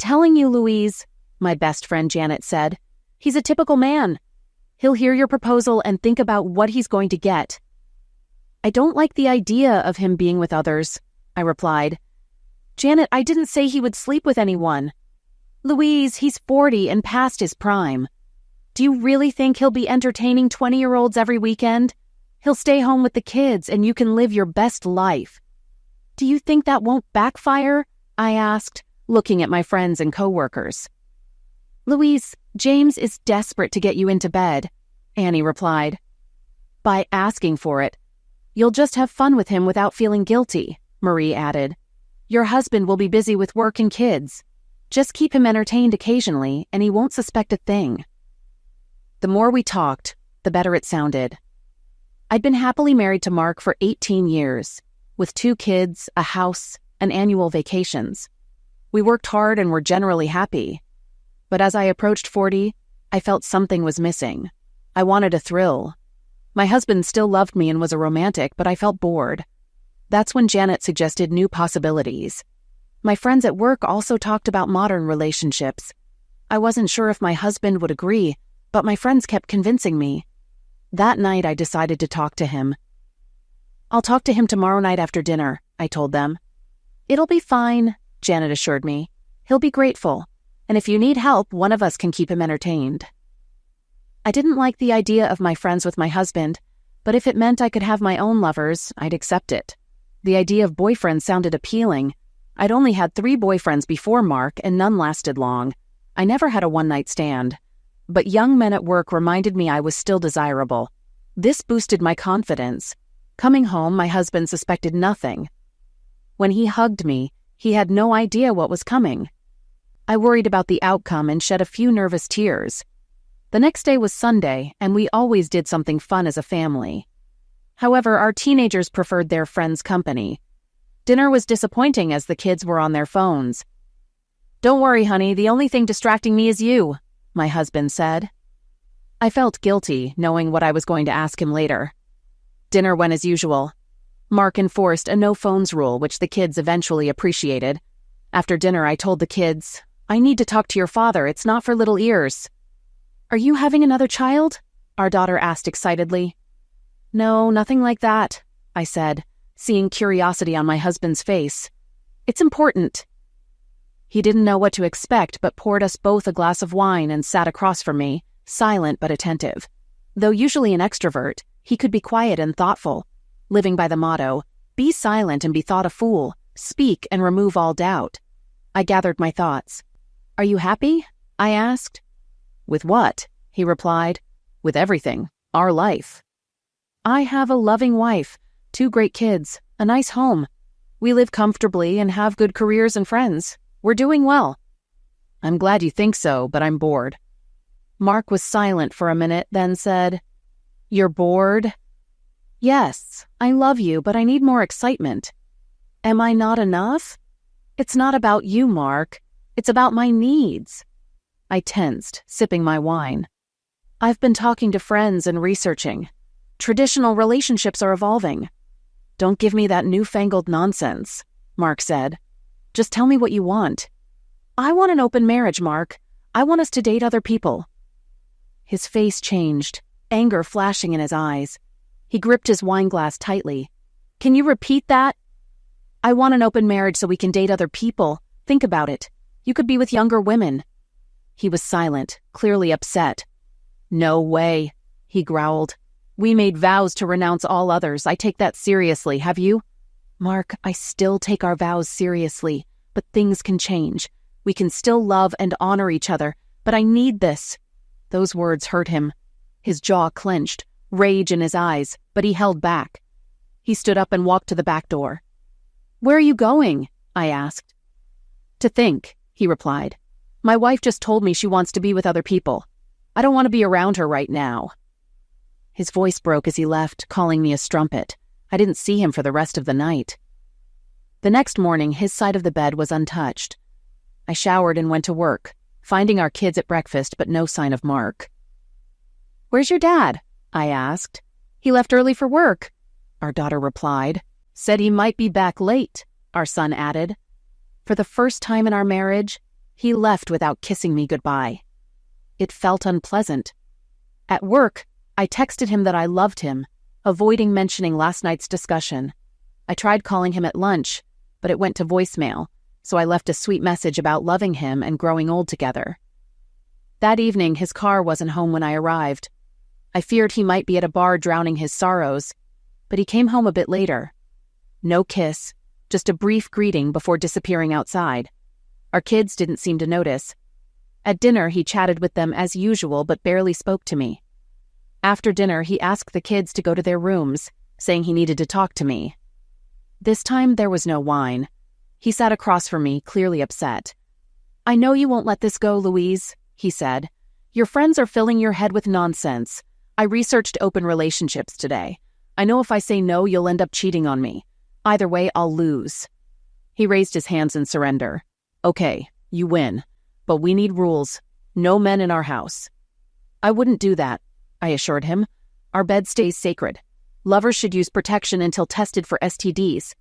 telling you, Louise, my best friend Janet said. He's a typical man. He'll hear your proposal and think about what he's going to get. I don't like the idea of him being with others, I replied. Janet, I didn't say he would sleep with anyone. Louise, he's 40 and past his prime. Do you really think he'll be entertaining 20-year-olds every weekend? He'll stay home with the kids and you can live your best life. Do you think that won't backfire? I asked, looking at my friends and coworkers. Louise, James is desperate to get you into bed, Annie replied. By asking for it. You'll just have fun with him without feeling guilty, Marie added. Your husband will be busy with work and kids. Just keep him entertained occasionally and he won't suspect a thing. The more we talked, the better it sounded. I'd been happily married to Mark for 18 years, with 2 kids, a house, and annual vacations. We worked hard and were generally happy. But as I approached 40, I felt something was missing. I wanted a thrill. My husband still loved me and was a romantic, but I felt bored. That's when Janet suggested new possibilities. My friends at work also talked about modern relationships. I wasn't sure if my husband would agree, but my friends kept convincing me. That night, I decided to talk to him. I'll talk to him tomorrow night after dinner, I told them. It'll be fine, Janet assured me. He'll be grateful, and if you need help, one of us can keep him entertained. I didn't like the idea of my friends with my husband, but if it meant I could have my own lovers, I'd accept it. The idea of boyfriends sounded appealing. I'd only had 3 boyfriends before Mark, and none lasted long. I never had a one-night stand. But young men at work reminded me I was still desirable. This boosted my confidence. Coming home, my husband suspected nothing. When he hugged me, he had no idea what was coming. I worried about the outcome and shed a few nervous tears. The next day was Sunday, and we always did something fun as a family. However, our teenagers preferred their friends' company. Dinner was disappointing as the kids were on their phones. Don't worry, honey, the only thing distracting me is you, my husband said. I felt guilty, knowing what I was going to ask him later. Dinner went as usual. Mark enforced a no-phones rule, which the kids eventually appreciated. After dinner, I told the kids, I need to talk to your father, it's not for little ears. Are you having another child? Our daughter asked excitedly. No, nothing like that, I said, seeing curiosity on my husband's face. It's important. He didn't know what to expect, but poured us both a glass of wine and sat across from me, silent but attentive. Though usually an extrovert, he could be quiet and thoughtful, living by the motto, be silent and be thought a fool, speak and remove all doubt. I gathered my thoughts. Are you happy? I asked. With what? He replied. With everything. Our life. I have a loving wife, 2 great kids, a nice home. We live comfortably and have good careers and friends. We're doing well. I'm glad you think so, but I'm bored. Mark was silent for a minute, then said, You're bored? Yes, I love you, but I need more excitement. Am I not enough? It's not about you, Mark. It's about my needs. I tensed, sipping my wine. I've been talking to friends and researching. Traditional relationships are evolving. Don't give me that newfangled nonsense, Mark said. Just tell me what you want. I want an open marriage, Mark. I want us to date other people. His face changed, anger flashing in his eyes. He gripped his wine glass tightly. Can you repeat that? I want an open marriage so we can date other people. Think about it. You could be with younger women. He was silent, clearly upset. No way, he growled. We made vows to renounce all others. I take that seriously, have you? Mark, I still take our vows seriously, but things can change. We can still love and honor each other, but I need this. Those words hurt him. His jaw clenched, rage in his eyes, but he held back. He stood up and walked to the back door. Where are you going? I asked. To think, he replied. My wife just told me she wants to be with other people. I don't want to be around her right now. His voice broke as he left, calling me a strumpet. I didn't see him for the rest of the night. The next morning, his side of the bed was untouched. I showered and went to work, finding our kids at breakfast, but no sign of Mark. Where's your dad? I asked. He left early for work, our daughter replied. Said he might be back late, our son added. For the first time in our marriage, He left without kissing me goodbye. It felt unpleasant. At work, I texted him that I loved him, avoiding mentioning last night's discussion. I tried calling him at lunch, but it went to voicemail, so I left a sweet message about loving him and growing old together. That evening, his car wasn't home when I arrived. I feared he might be at a bar drowning his sorrows, but he came home a bit later. No kiss, just a brief greeting before disappearing outside. Our kids didn't seem to notice. At dinner, he chatted with them as usual but barely spoke to me. After dinner, he asked the kids to go to their rooms, saying he needed to talk to me. This time, there was no wine. He sat across from me, clearly upset. "I know you won't let this go, Louise," he said. "Your friends are filling your head with nonsense. I researched open relationships today. I know if I say no, you'll end up cheating on me. Either way, I'll lose." He raised his hands in surrender. "Okay, you win. But we need rules. No men in our house." "I wouldn't do that," I assured him. "Our bed stays sacred. Lovers should use protection until tested for STDs.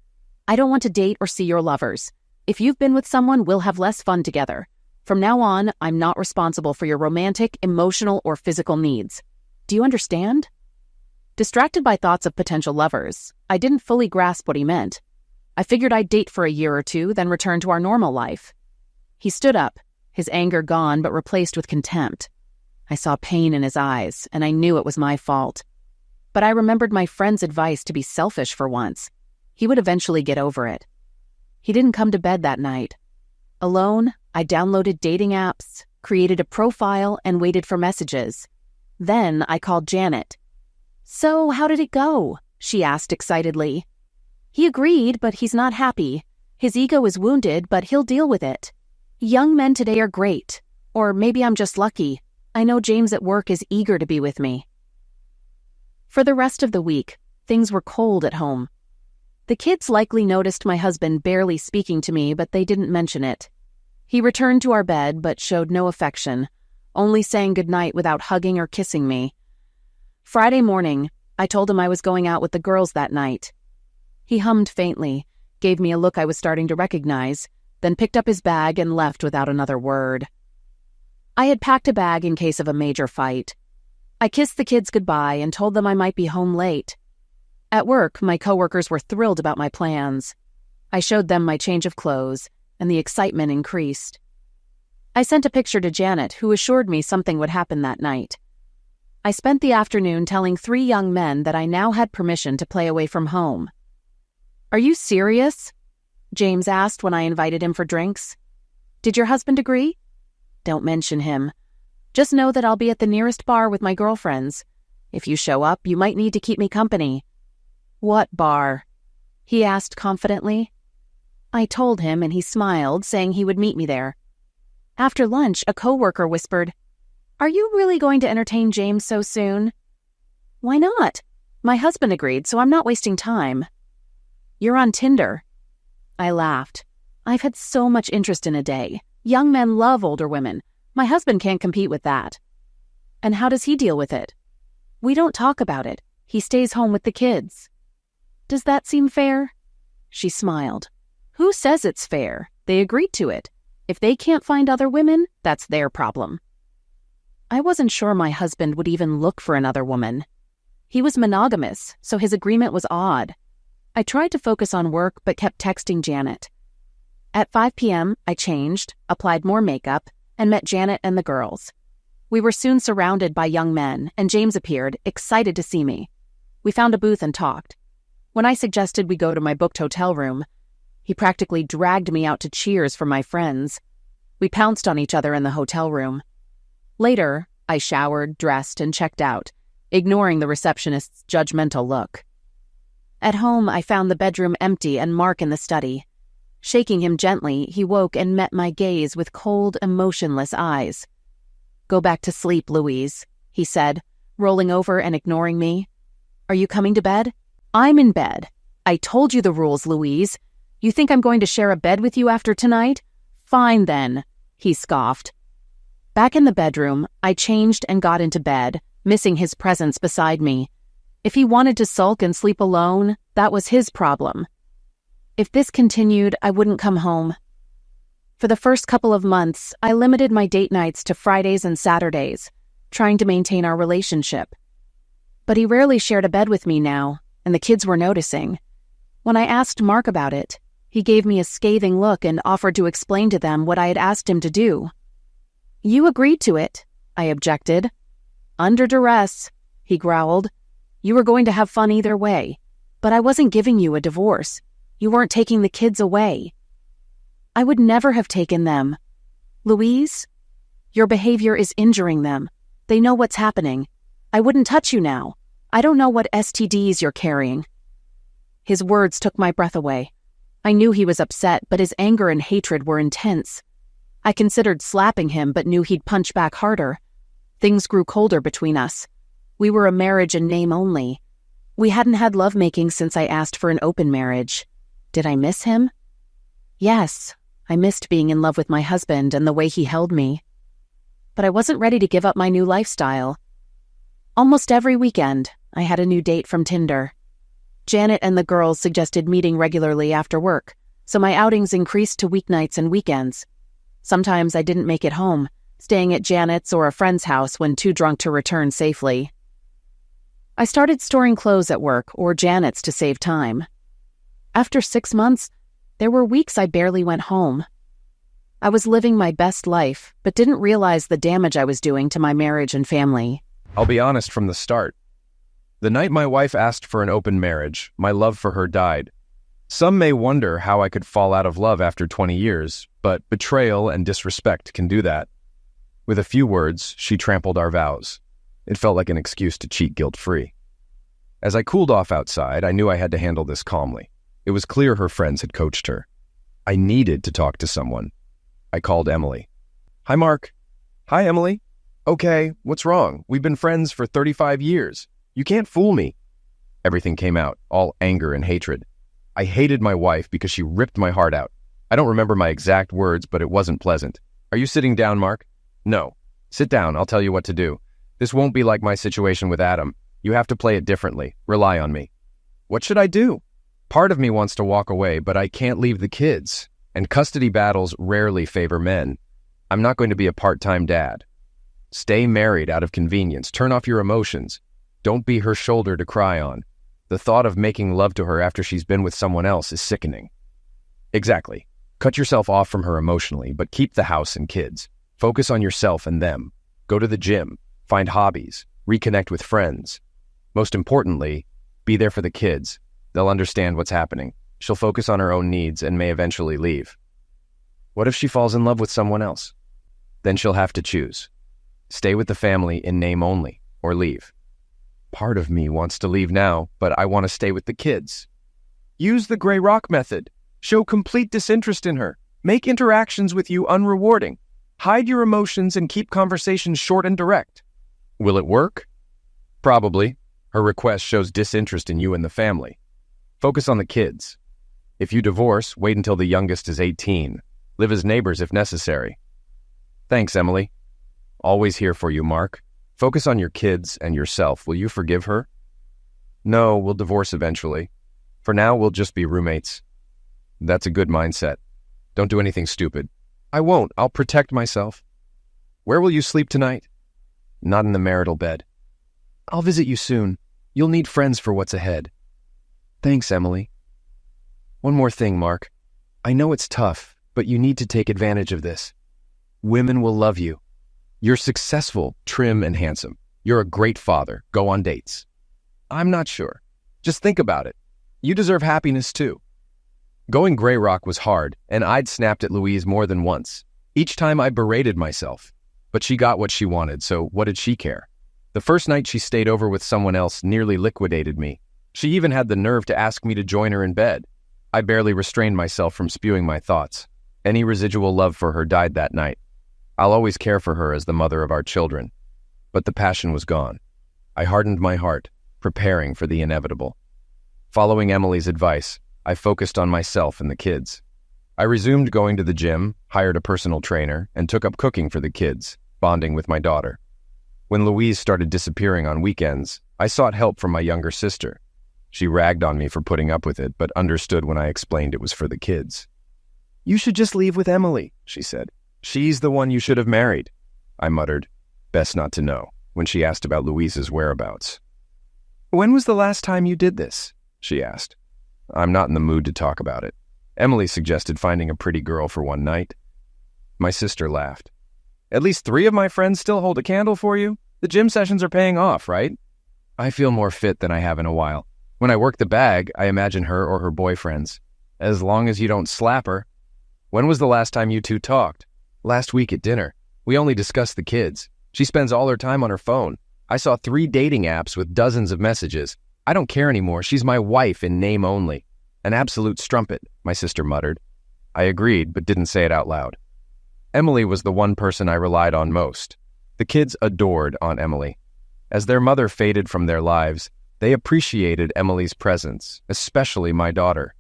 I don't want to date or see your lovers. If you've been with someone, we'll have less fun together. From now on, I'm not responsible for your romantic, emotional, or physical needs. Do you understand?" Distracted by thoughts of potential lovers, I didn't fully grasp what he meant. I figured I'd date for a year or two, then return to our normal life. He stood up, his anger gone but replaced with contempt. I saw pain in his eyes, and I knew it was my fault. But I remembered my friend's advice to be selfish for once. He would eventually get over it. He didn't come to bed that night. Alone, I downloaded dating apps, created a profile, and waited for messages. Then I called Janet. "So, how did it go?" she asked excitedly. "He agreed, but he's not happy. His ego is wounded, but he'll deal with it. Young men today are great. Or maybe I'm just lucky. I know James at work is eager to be with me." For the rest of the week, things were cold at home. The kids likely noticed my husband barely speaking to me, but they didn't mention it. He returned to our bed, but showed no affection, only saying goodnight without hugging or kissing me. Friday morning, I told him I was going out with the girls that night. He hummed faintly, gave me a look I was starting to recognize, then picked up his bag and left without another word. I had packed a bag in case of a major fight. I kissed the kids goodbye and told them I might be home late. At work, my coworkers were thrilled about my plans. I showed them my change of clothes, and the excitement increased. I sent a picture to Janet, who assured me something would happen that night. I spent the afternoon telling 3 young men that I now had permission to play away from home. "Are you serious?" James asked when I invited him for drinks. "Did your husband agree?" "Don't mention him. Just know that I'll be at the nearest bar with my girlfriends. If you show up, you might need to keep me company." "What bar?" he asked confidently. I told him, and he smiled, saying he would meet me there. After lunch, a coworker whispered, "Are you really going to entertain James so soon?" "Why not? My husband agreed, so I'm not wasting time." "You're on Tinder." I laughed. "I've had so much interest in a day. Young men love older women. My husband can't compete with that." "And how does he deal with it?" "We don't talk about it. He stays home with the kids." "Does that seem fair?" She smiled. "Who says it's fair? They agreed to it. If they can't find other women, that's their problem." I wasn't sure my husband would even look for another woman. He was monogamous, so his agreement was odd. I tried to focus on work but kept texting Janet. At 5 p.m., I changed, applied more makeup, and met Janet and the girls. We were soon surrounded by young men, and James appeared, excited to see me. We found a booth and talked. When I suggested we go to my booked hotel room, he practically dragged me out to cheers from my friends. We pounced on each other in the hotel room. Later, I showered, dressed, and checked out, ignoring the receptionist's judgmental look. At home, I found the bedroom empty and Mark in the study. Shaking him gently, he woke and met my gaze with cold, emotionless eyes. "Go back to sleep, Louise," he said, rolling over and ignoring me. "Are you coming to bed?" "I'm in bed. I told you the rules, Louise. You think I'm going to share a bed with you after tonight? Fine then," he scoffed. Back in the bedroom, I changed and got into bed, missing his presence beside me. If he wanted to sulk and sleep alone, that was his problem. If this continued, I wouldn't come home. For the first couple of months, I limited my date nights to Fridays and Saturdays, trying to maintain our relationship. But he rarely shared a bed with me now, and the kids were noticing. When I asked Mark about it, he gave me a scathing look and offered to explain to them what I had asked him to do. "You agreed to it," I objected. "Under duress," he growled. "You were going to have fun either way, but I wasn't giving you a divorce. You weren't taking the kids away." "I would never have taken them. Louise, your behavior is injuring them. They know what's happening. I wouldn't touch you now. I don't know what STDs you're carrying." His words took my breath away. I knew he was upset, but his anger and hatred were intense. I considered slapping him, but knew he'd punch back harder. Things grew colder between us. We were a marriage in name only. We hadn't had lovemaking since I asked for an open marriage. Did I miss him? Yes, I missed being in love with my husband and the way he held me. But I wasn't ready to give up my new lifestyle. Almost every weekend, I had a new date from Tinder. Janet and the girls suggested meeting regularly after work, so my outings increased to weeknights and weekends. Sometimes I didn't make it home, staying at Janet's or a friend's house when too drunk to return safely. I started storing clothes at work or Janet's to save time. After 6 months, there were weeks I barely went home. I was living my best life, but didn't realize the damage I was doing to my marriage and family. I'll be honest from the start. The night my wife asked for an open marriage, my love for her died. Some may wonder how I could fall out of love after 20 years, but betrayal and disrespect can do that. With a few words, she trampled our vows. It felt like an excuse to cheat guilt-free. As I cooled off outside, I knew I had to handle this calmly. It was clear her friends had coached her. I needed to talk to someone. I called Emily. "Hi, Mark." "Hi, Emily." "Okay, what's wrong? We've been friends for 35 years. You can't fool me." Everything came out, all anger and hatred. I hated my wife because she ripped my heart out. I don't remember my exact words, but it wasn't pleasant. "Are you sitting down, Mark?" "No." "Sit down, I'll tell you what to do. This won't be like my situation with Adam. You have to play it differently. Rely on me." "What should I do?" "Part of me wants to walk away, but I can't leave the kids. And custody battles rarely favor men. I'm not going to be a part-time dad. Stay married out of convenience. Turn off your emotions. Don't be her shoulder to cry on. The thought of making love to her after she's been with someone else is sickening." "Exactly. Cut yourself off from her emotionally, but keep the house and kids. Focus on yourself and them. Go to the gym. Find hobbies. Reconnect with friends. Most importantly, be there for the kids. They'll understand what's happening. She'll focus on her own needs and may eventually leave." "What if she falls in love with someone else?" "Then she'll have to choose. Stay with the family in name only, or leave." "Part of me wants to leave now, but I want to stay with the kids." "Use the gray rock method. Show complete disinterest in her. Make interactions with you unrewarding. Hide your emotions and keep conversations short and direct." "Will it work?" "Probably. Her request shows disinterest in you and the family. Focus on the kids. If you divorce, wait until the youngest is 18. Live as neighbors if necessary." "Thanks, Emily." "Always here for you, Mark. Focus on your kids and yourself. Will you forgive her?" "No, we'll divorce eventually. For now, we'll just be roommates." "That's a good mindset. Don't do anything stupid." "I won't. I'll protect myself." "Where will you sleep tonight?" "Not in the marital bed." "I'll visit you soon. You'll need friends for what's ahead." "Thanks, Emily." "One more thing, Mark. I know it's tough, but you need to take advantage of this. Women will love you. You're successful, trim, and handsome. You're a great father. Go on dates." "I'm not sure. Just think about it. You deserve happiness too." Going gray rock was hard, and I'd snapped at Louise more than once. Each time I berated myself. But she got what she wanted, so what did she care? The first night she stayed over with someone else nearly liquidated me. She even had the nerve to ask me to join her in bed. I barely restrained myself from spewing my thoughts. Any residual love for her died that night. I'll always care for her as the mother of our children. But the passion was gone. I hardened my heart, preparing for the inevitable. Following Emily's advice, I focused on myself and the kids. I resumed going to the gym, hired a personal trainer, and took up cooking for the kids, bonding with my daughter. When Louise started disappearing on weekends, I sought help from my younger sister. She ragged on me for putting up with it, but understood when I explained it was for the kids. "You should just leave with Emily," she said. "She's the one you should have married." I muttered, "Best not to know," when she asked about Louise's whereabouts. "When was the last time you did this?" she asked. I'm not in the mood to talk about it. Emily suggested finding a pretty girl for one night. My sister laughed. "At least 3 of my friends still hold a candle for you. The gym sessions are paying off, right?" I feel more fit than I have in a while. When I work the bag, I imagine her or her boyfriends. As long as you don't slap her. When was the last time you two talked? Last week at dinner. We only discussed the kids. She spends all her time on her phone. I saw 3 dating apps with dozens of messages. I don't care anymore. She's my wife in name only. An absolute strumpet, my sister muttered. I agreed, but didn't say it out loud. Emily was the one person I relied on most. The kids adored Aunt Emily. As their mother faded from their lives, they appreciated Emily's presence, especially my daughter.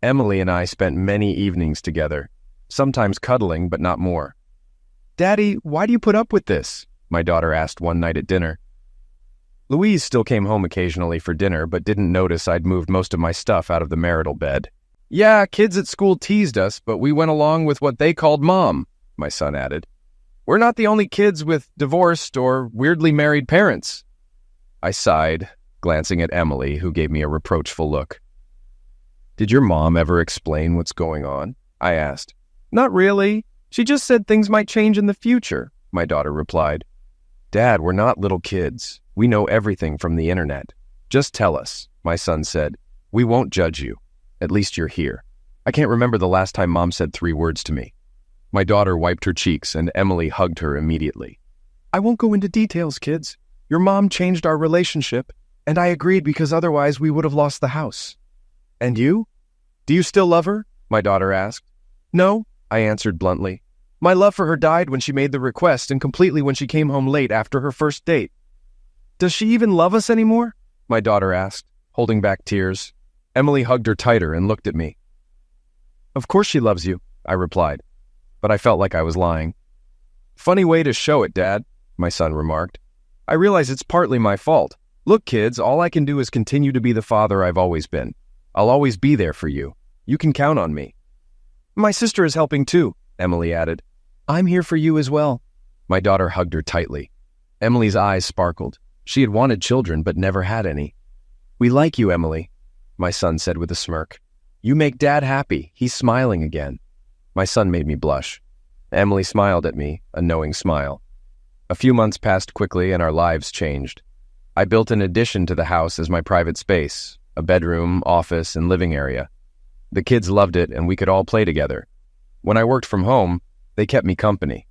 Emily and I spent many evenings together, sometimes cuddling, but not more. "Daddy, why do you put up with this?" my daughter asked one night at dinner. Louise still came home occasionally for dinner, but didn't notice I'd moved most of my stuff out of the marital bed. "Yeah, kids at school teased us, but we went along with what they called Mom," my son added. "We're not the only kids with divorced or weirdly married parents." I sighed, glancing at Emily, who gave me a reproachful look. "Did your mom ever explain what's going on?" I asked. "Not really. She just said things might change in the future," my daughter replied. "Dad, we're not little kids. We know everything from the internet. Just tell us," my son said. "We won't judge you. At least you're here." I can't remember the last time Mom said 3 words to me. My daughter wiped her cheeks and Emily hugged her immediately. "I won't go into details, kids. Your mom changed our relationship, and I agreed because otherwise we would have lost the house." "And you? Do you still love her?" my daughter asked. "No," I answered bluntly. "My love for her died when she made the request and completely when she came home late after her first date." "Does she even love us anymore?" my daughter asked, holding back tears. Emily hugged her tighter and looked at me. "Of course she loves you," I replied, but I felt like I was lying. "Funny way to show it, Dad," my son remarked. "I realize it's partly my fault. Look, kids, all I can do is continue to be the father I've always been. I'll always be there for you. You can count on me." "My sister is helping too," Emily added. "I'm here for you as well." My daughter hugged her tightly. Emily's eyes sparkled. She had wanted children but never had any. "We like you, Emily," my son said with a smirk. "You make Dad happy. He's smiling again." My son made me blush. Emily smiled at me, a knowing smile. A few months passed quickly and our lives changed. I built an addition to the house as my private space, a bedroom, office, and living area. The kids loved it and we could all play together. When I worked from home, they kept me company.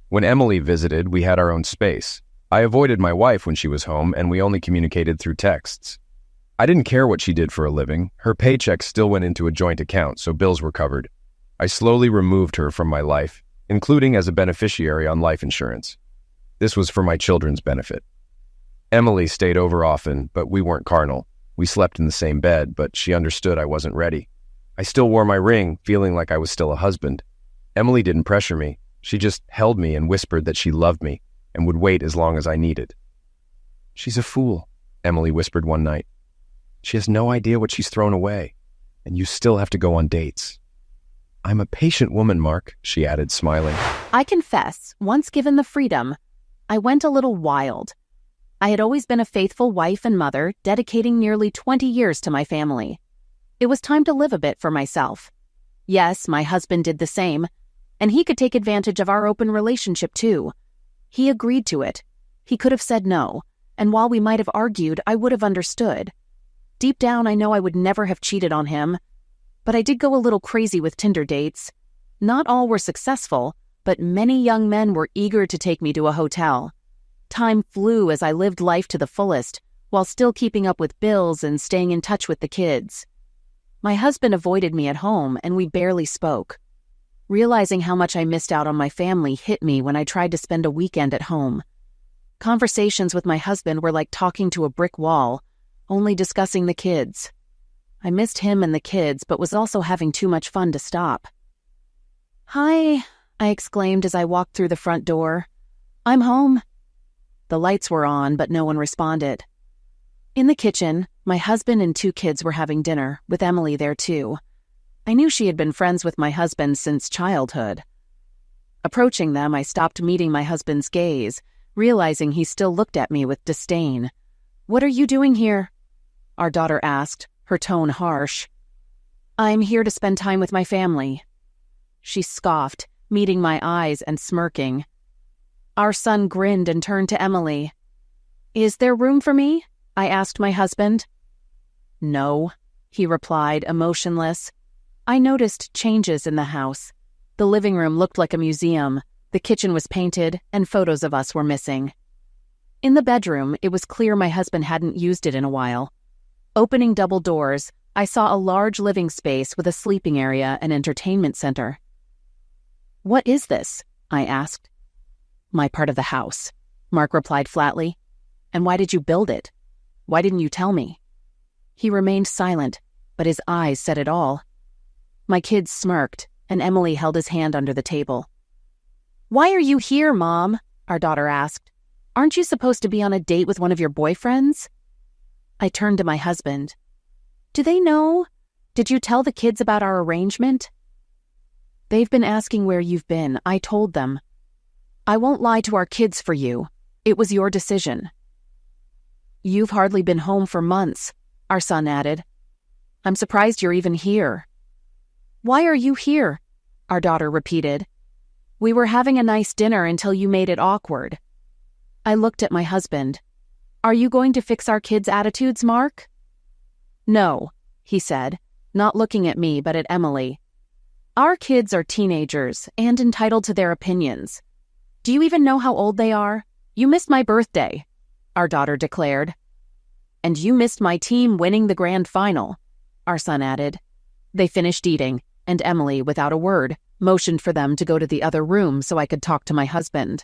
When Emily visited, we had our own space. I avoided my wife when she was home and we only communicated through texts. I didn't care what she did for a living. Her paycheck still went into a joint account, so bills were covered. I slowly removed her from my life, including as a beneficiary on life insurance. This was for my children's benefit. Emily stayed over often, but we weren't carnal. We slept in the same bed, but she understood I wasn't ready. I still wore my ring, feeling like I was still a husband. Emily didn't pressure me. She just held me and whispered that she loved me and would wait as long as I needed. "She's a fool," Emily whispered one night. "She has no idea what she's thrown away, and you still have to go on dates." "I'm a patient woman, Mark," she added, smiling. I confess, once given the freedom, I went a little wild. I had always been a faithful wife and mother, dedicating nearly 20 years to my family. It was time to live a bit for myself. Yes, my husband did the same, and he could take advantage of our open relationship too. He agreed to it. He could have said no, and while we might have argued, I would have understood. Deep down, I know I would never have cheated on him, but I did go a little crazy with Tinder dates. Not all were successful, but many young men were eager to take me to a hotel. Time flew as I lived life to the fullest, while still keeping up with bills and staying in touch with the kids. My husband avoided me at home, and we barely spoke. Realizing how much I missed out on my family hit me when I tried to spend a weekend at home. Conversations with my husband were like talking to a brick wall, only discussing the kids. I missed him and the kids, but was also having too much fun to stop. "Hi," I exclaimed as I walked through the front door. "I'm home." The lights were on, but no one responded. In the kitchen, my husband and 2 kids were having dinner, with Emily there too. I knew she had been friends with my husband since childhood. Approaching them, I stopped meeting my husband's gaze, realizing he still looked at me with disdain. "What are you doing here?" our daughter asked, her tone harsh. "I'm here to spend time with my family." She scoffed, meeting my eyes and smirking. Our son grinned and turned to Emily. "Is there room for me?" I asked my husband. "No," he replied, emotionless. I noticed changes in the house. The living room looked like a museum, the kitchen was painted, and photos of us were missing. In the bedroom, it was clear my husband hadn't used it in a while. Opening double doors, I saw a large living space with a sleeping area and entertainment center. "What is this?" I asked. "My part of the house," Mark replied flatly. "And why did you build it? Why didn't you tell me?" He remained silent, but his eyes said it all. My kids smirked, and Emily held his hand under the table. "Why are you here, Mom?" our daughter asked. "Aren't you supposed to be on a date with one of your boyfriends?" I turned to my husband. "Do they know? Did you tell the kids about our arrangement?" "They've been asking where you've been. I told them." "I won't lie to our kids for you. It was your decision." "You've hardly been home for months," our son added. "I'm surprised you're even here." "Why are you here?" our daughter repeated. "We were having a nice dinner until you made it awkward." I looked at my husband. "Are you going to fix our kids' attitudes, Mark?" "No," he said, not looking at me but at Emily. "Our kids are teenagers and entitled to their opinions. Do you even know how old they are? You missed my birthday," our daughter declared. "And you missed my team winning the grand final," our son added. They finished eating, and Emily, without a word, motioned for them to go to the other room so I could talk to my husband.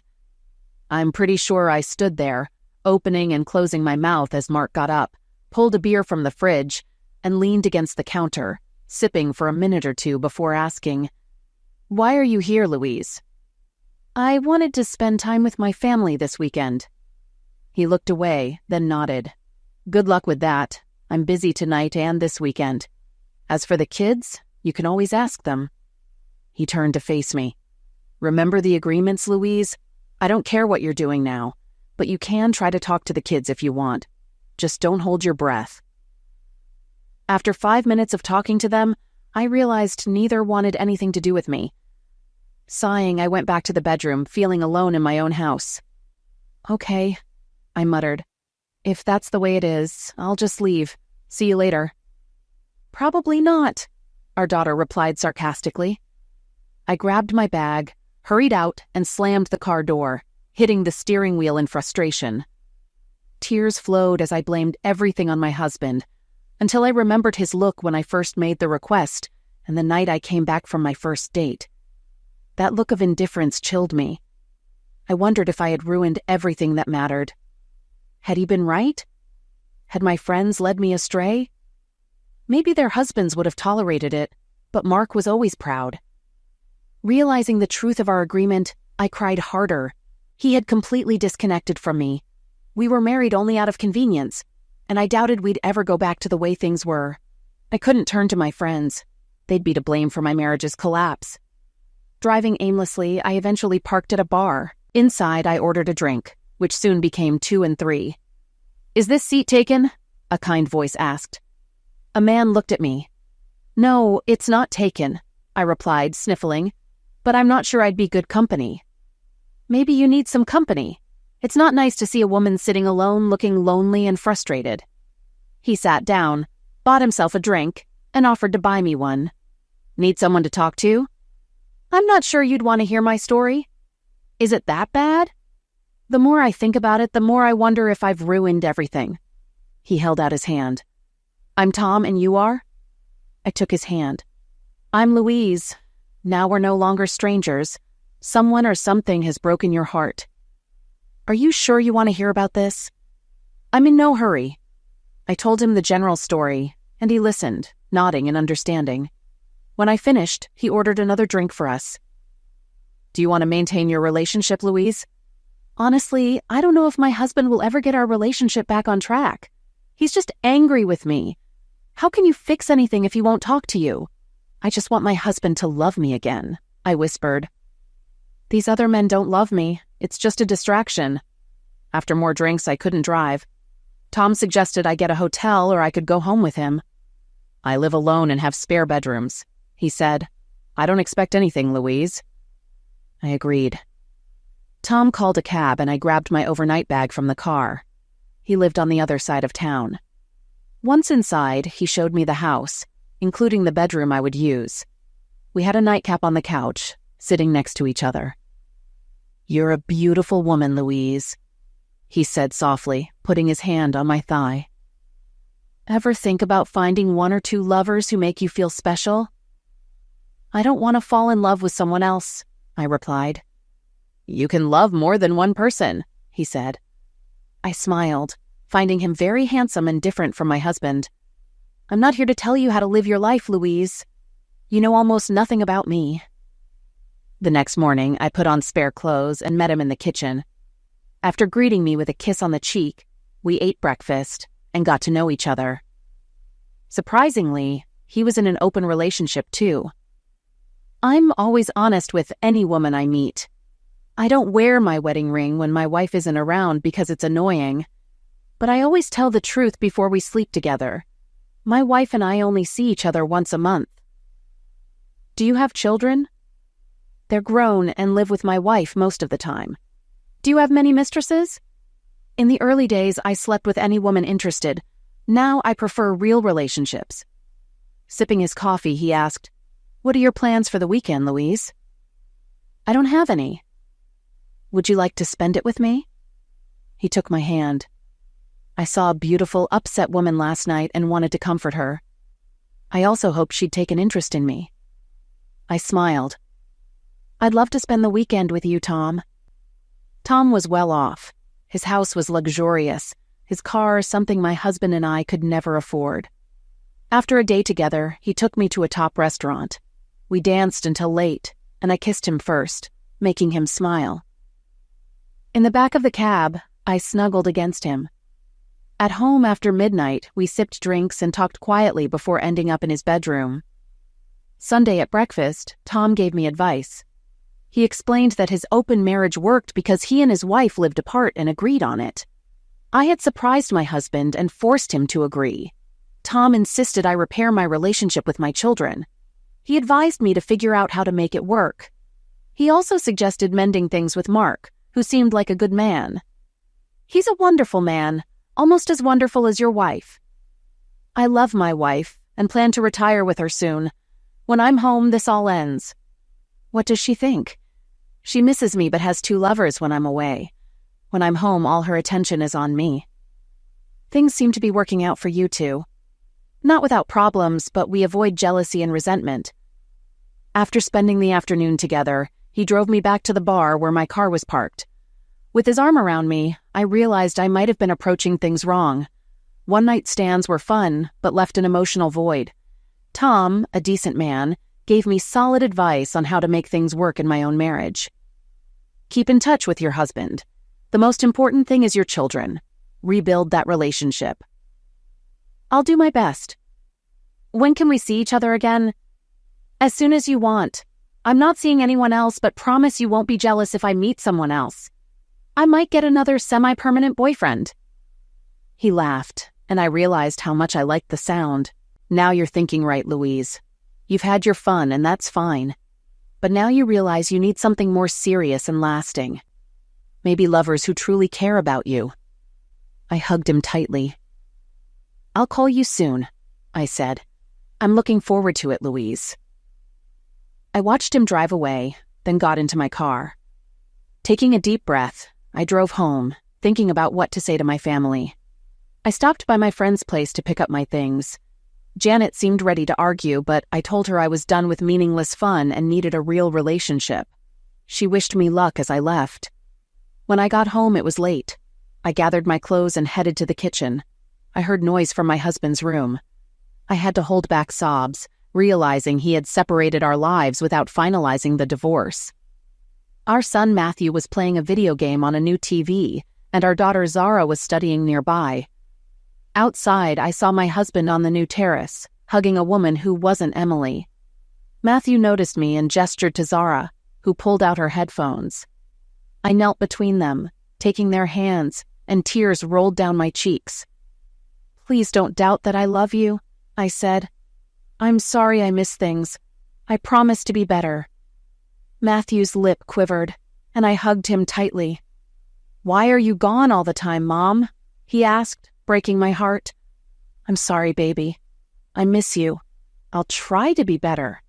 I'm pretty sure I stood there, opening and closing my mouth as Mark got up, pulled a beer from the fridge, and leaned against the counter, sipping for a minute or two before asking, "Why are you here, Louise?" "I wanted to spend time with my family this weekend." He looked away, then nodded. "Good luck with that. I'm busy tonight and this weekend. As for the kids, you can always ask them." He turned to face me. "Remember the agreements, Louise? I don't care what you're doing now, but you can try to talk to the kids if you want. Just don't hold your breath." After 5 minutes of talking to them, I realized neither wanted anything to do with me. Sighing, I went back to the bedroom, feeling alone in my own house. "Okay," I muttered. "If that's the way it is, I'll just leave. See you later." "Probably not," our daughter replied sarcastically. I grabbed my bag, hurried out, and slammed the car door, hitting the steering wheel in frustration. Tears flowed as I blamed everything on my husband, until I remembered his look when I first made the request and the night I came back from my first date. That look of indifference chilled me. I wondered if I had ruined everything that mattered. Had he been right? Had my friends led me astray? Maybe their husbands would have tolerated it, but Mark was always proud. Realizing the truth of our agreement, I cried harder. He had completely disconnected from me. We were married only out of convenience, and I doubted we'd ever go back to the way things were. I couldn't turn to my friends. They'd be to blame for my marriage's collapse. Driving aimlessly, I eventually parked at a bar. Inside, I ordered a drink, which soon became 2 and 3. "Is this seat taken?" a kind voice asked. A man looked at me. "No, it's not taken," I replied, sniffling, "but I'm not sure I'd be good company." "Maybe you need some company. It's not nice to see a woman sitting alone looking lonely and frustrated." He sat down, bought himself a drink, and offered to buy me one. "Need someone to talk to?" "I'm not sure you'd want to hear my story." "Is it that bad?" "The more I think about it, the more I wonder if I've ruined everything." He held out his hand. "I'm Tom, and you are?" I took his hand. "I'm Louise. Now we're no longer strangers. Someone or something has broken your heart." "Are you sure you want to hear about this?" "I'm in no hurry." I told him the general story, and he listened, nodding and understanding. When I finished, he ordered another drink for us. "Do you want to maintain your relationship, Louise?" "Honestly, I don't know if my husband will ever get our relationship back on track. He's just angry with me. How can you fix anything if he won't talk to you?" I just want my husband to love me again, I whispered. These other men don't love me. It's just a distraction. After more drinks, I couldn't drive. Tom suggested I get a hotel or I could go home with him. I live alone and have spare bedrooms, he said. I don't expect anything, Louise. I agreed. Tom called a cab and I grabbed my overnight bag from the car. He lived on the other side of town. Once inside, he showed me the house, including the bedroom I would use. We had a nightcap on the couch, sitting next to each other. You're a beautiful woman, Louise, he said softly, putting his hand on my thigh. Ever think about finding one or two lovers who make you feel special? I don't want to fall in love with someone else, I replied. You can love more than one person, he said. I smiled, finding him very handsome and different from my husband. I'm not here to tell you how to live your life, Louise. You know almost nothing about me. The next morning, I put on spare clothes and met him in the kitchen. After greeting me with a kiss on the cheek, we ate breakfast and got to know each other. Surprisingly, he was in an open relationship too. I'm always honest with any woman I meet. I don't wear my wedding ring when my wife isn't around because it's annoying, but I always tell the truth before we sleep together. My wife and I only see each other once a month. Do you have children? They're grown and live with my wife most of the time. Do you have many mistresses? In the early days, I slept with any woman interested. Now I prefer real relationships. Sipping his coffee, he asked, What are your plans for the weekend, Louise? I don't have any. Would you like to spend it with me? He took my hand. I saw a beautiful, upset woman last night and wanted to comfort her. I also hoped she'd take an interest in me. I smiled. I'd love to spend the weekend with you, Tom. Tom was well off. His house was luxurious, his car something my husband and I could never afford. After a day together, he took me to a top restaurant. We danced until late, and I kissed him first, making him smile. In the back of the cab, I snuggled against him. At home after midnight, we sipped drinks and talked quietly before ending up in his bedroom. Sunday at breakfast, Tom gave me advice. He explained that his open marriage worked because he and his wife lived apart and agreed on it. I had surprised my husband and forced him to agree. Tom insisted I repair my relationship with my children. He advised me to figure out how to make it work. He also suggested mending things with Mark, who seemed like a good man. He's a wonderful man, almost as wonderful as your wife. I love my wife and plan to retire with her soon. When I'm home, this all ends. What does she think? She misses me but has two lovers when I'm away. When I'm home, all her attention is on me. Things seem to be working out for you two. Not without problems, but we avoid jealousy and resentment. After spending the afternoon together, he drove me back to the bar where my car was parked. With his arm around me, I realized I might have been approaching things wrong. One-night stands were fun, but left an emotional void. Tom, a decent man, gave me solid advice on how to make things work in my own marriage. Keep in touch with your husband. The most important thing is your children. Rebuild that relationship. I'll do my best. When can we see each other again? As soon as you want. I'm not seeing anyone else, but promise you won't be jealous if I meet someone else. I might get another semi-permanent boyfriend. He laughed, and I realized how much I liked the sound. Now you're thinking right, Louise. You've had your fun, and that's fine. But now you realize you need something more serious and lasting. Maybe lovers who truly care about you. I hugged him tightly. I'll call you soon, I said. I'm looking forward to it, Louise. I watched him drive away, then got into my car. Taking a deep breath, I drove home, thinking about what to say to my family. I stopped by my friend's place to pick up my things. Janet seemed ready to argue, but I told her I was done with meaningless fun and needed a real relationship. She wished me luck as I left. When I got home, it was late. I gathered my clothes and headed to the kitchen. I heard noise from my husband's room. I had to hold back sobs, realizing he had separated our lives without finalizing the divorce. Our son Matthew was playing a video game on a new TV, and our daughter Zara was studying nearby. Outside, I saw my husband on the new terrace, hugging a woman who wasn't Emily. Matthew noticed me and gestured to Zara, who pulled out her headphones. I knelt between them, taking their hands, and tears rolled down my cheeks. "Please don't doubt that I love you," I said. "I'm sorry I missed things. I promise to be better." Matthew's lip quivered, and I hugged him tightly. "Why are you gone all the time, Mom?" he asked, breaking my heart. "I'm sorry, baby. I miss you. I'll try to be better."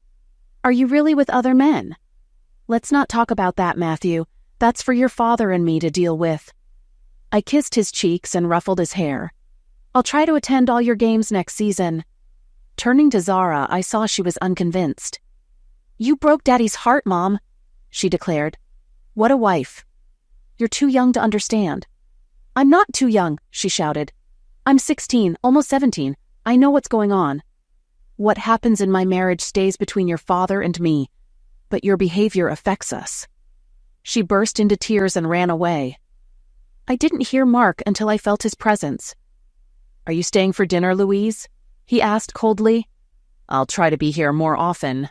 "Are you really with other men?" "Let's not talk about that, Matthew. That's for your father and me to deal with." I kissed his cheeks and ruffled his hair. "I'll try to attend all your games next season." Turning to Zara, I saw she was unconvinced. "You broke Daddy's heart, Mom," she declared. "What a wife." "You're too young to understand." "I'm not too young," she shouted. "I'm 16, almost 17. I know what's going on. What happens in my marriage stays between your father and me, but your behavior affects us." She burst into tears and ran away. I didn't hear Mark until I felt his presence. "Are you staying for dinner, Louise?" he asked coldly. "I'll try to be here more often."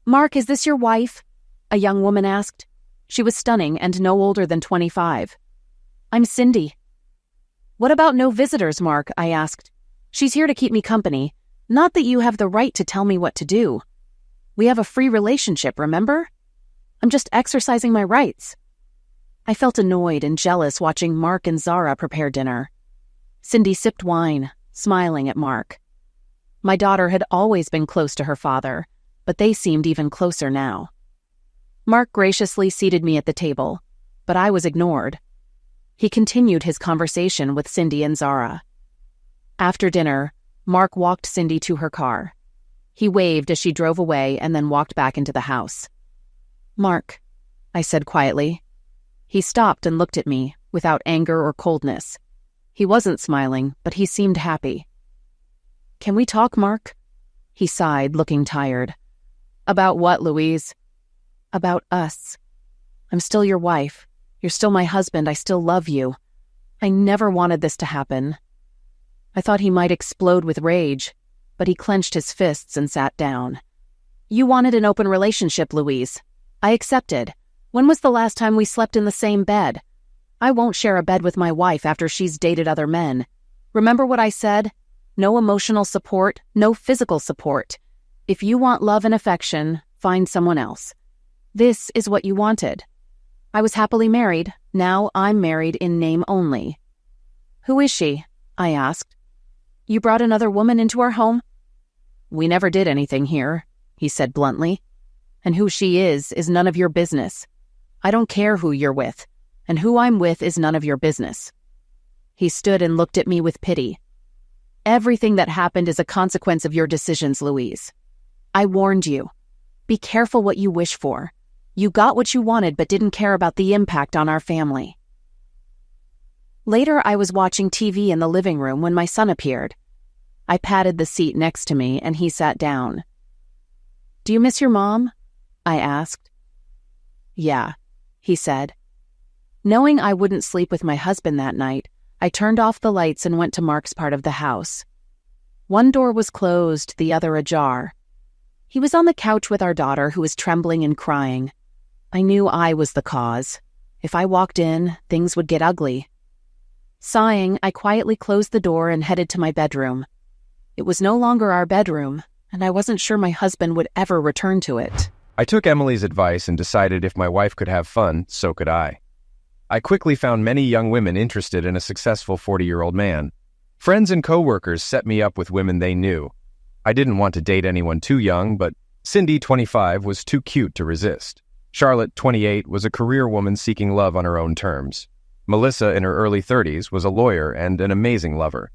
"Mark, is this your wife?" a young woman asked. She was stunning and no older than 25. "I'm Cindy." "What about no visitors, Mark?" I asked. "She's here to keep me company. Not that you have the right to tell me what to do. We have a free relationship, remember? I'm just exercising my rights." I felt annoyed and jealous watching Mark and Zara prepare dinner. Cindy sipped wine, smiling at Mark. My daughter had always been close to her father, but they seemed even closer now. Mark graciously seated me at the table, but I was ignored. He continued his conversation with Cindy and Zara. After dinner, Mark walked Cindy to her car. He waved as she drove away and then walked back into the house. "Mark," I said quietly. He stopped and looked at me, without anger or coldness. He wasn't smiling, but he seemed happy. "Can we talk, Mark?" He sighed, looking tired. "About what, Louise?" "About us. I'm still your wife. You're still my husband. I still love you. I never wanted this to happen." I thought he might explode with rage, but he clenched his fists and sat down. "You wanted an open relationship, Louise. I accepted. When was the last time we slept in the same bed? I won't share a bed with my wife after she's dated other men. Remember what I said? No emotional support, no physical support. If you want love and affection, find someone else. This is what you wanted. I was happily married. Now I'm married in name only." "Who is she?" I asked. "You brought another woman into our home?" "We never did anything here," he said bluntly. "And who she is none of your business. I don't care who you're with, and who I'm with is none of your business." He stood and looked at me with pity. "Everything that happened is a consequence of your decisions, Louise. I warned you. Be careful what you wish for. You got what you wanted but didn't care about the impact on our family." Later, I was watching TV in the living room when my son appeared. I patted the seat next to me and he sat down. "Do you miss your mom?" I asked. "Yeah," he said. Knowing I wouldn't sleep with my husband that night, I turned off the lights and went to Mark's part of the house. One door was closed, the other ajar. He was on the couch with our daughter, who was trembling and crying. I knew I was the cause. If I walked in, things would get ugly. Sighing, I quietly closed the door and headed to my bedroom. It was no longer our bedroom, and I wasn't sure my husband would ever return to it. I took Emily's advice and decided if my wife could have fun, so could I. I quickly found many young women interested in a successful 40-year-old man. Friends and coworkers set me up with women they knew. I didn't want to date anyone too young, but Cindy, 25, was too cute to resist. Charlotte, 28, was a career woman seeking love on her own terms. Melissa, in her early 30s, was a lawyer and an amazing lover.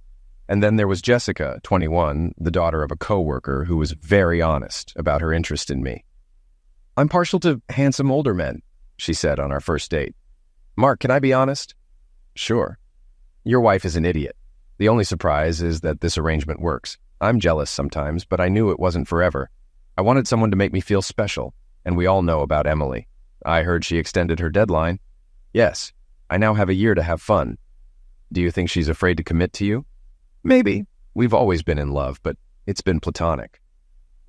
And then there was Jessica, 21, the daughter of a coworker who was very honest about her interest in me. "I'm partial to handsome older men," she said on our first date. "Mark, can I be honest?" "Sure." "Your wife is an idiot. The only surprise is that this arrangement works. I'm jealous sometimes, but I knew it wasn't forever. I wanted someone to make me feel special, and we all know about Emily. I heard she extended her deadline. Yes, I now have a year to have fun. Do you think she's afraid to commit to you?" "Maybe. We've always been in love, but it's been platonic."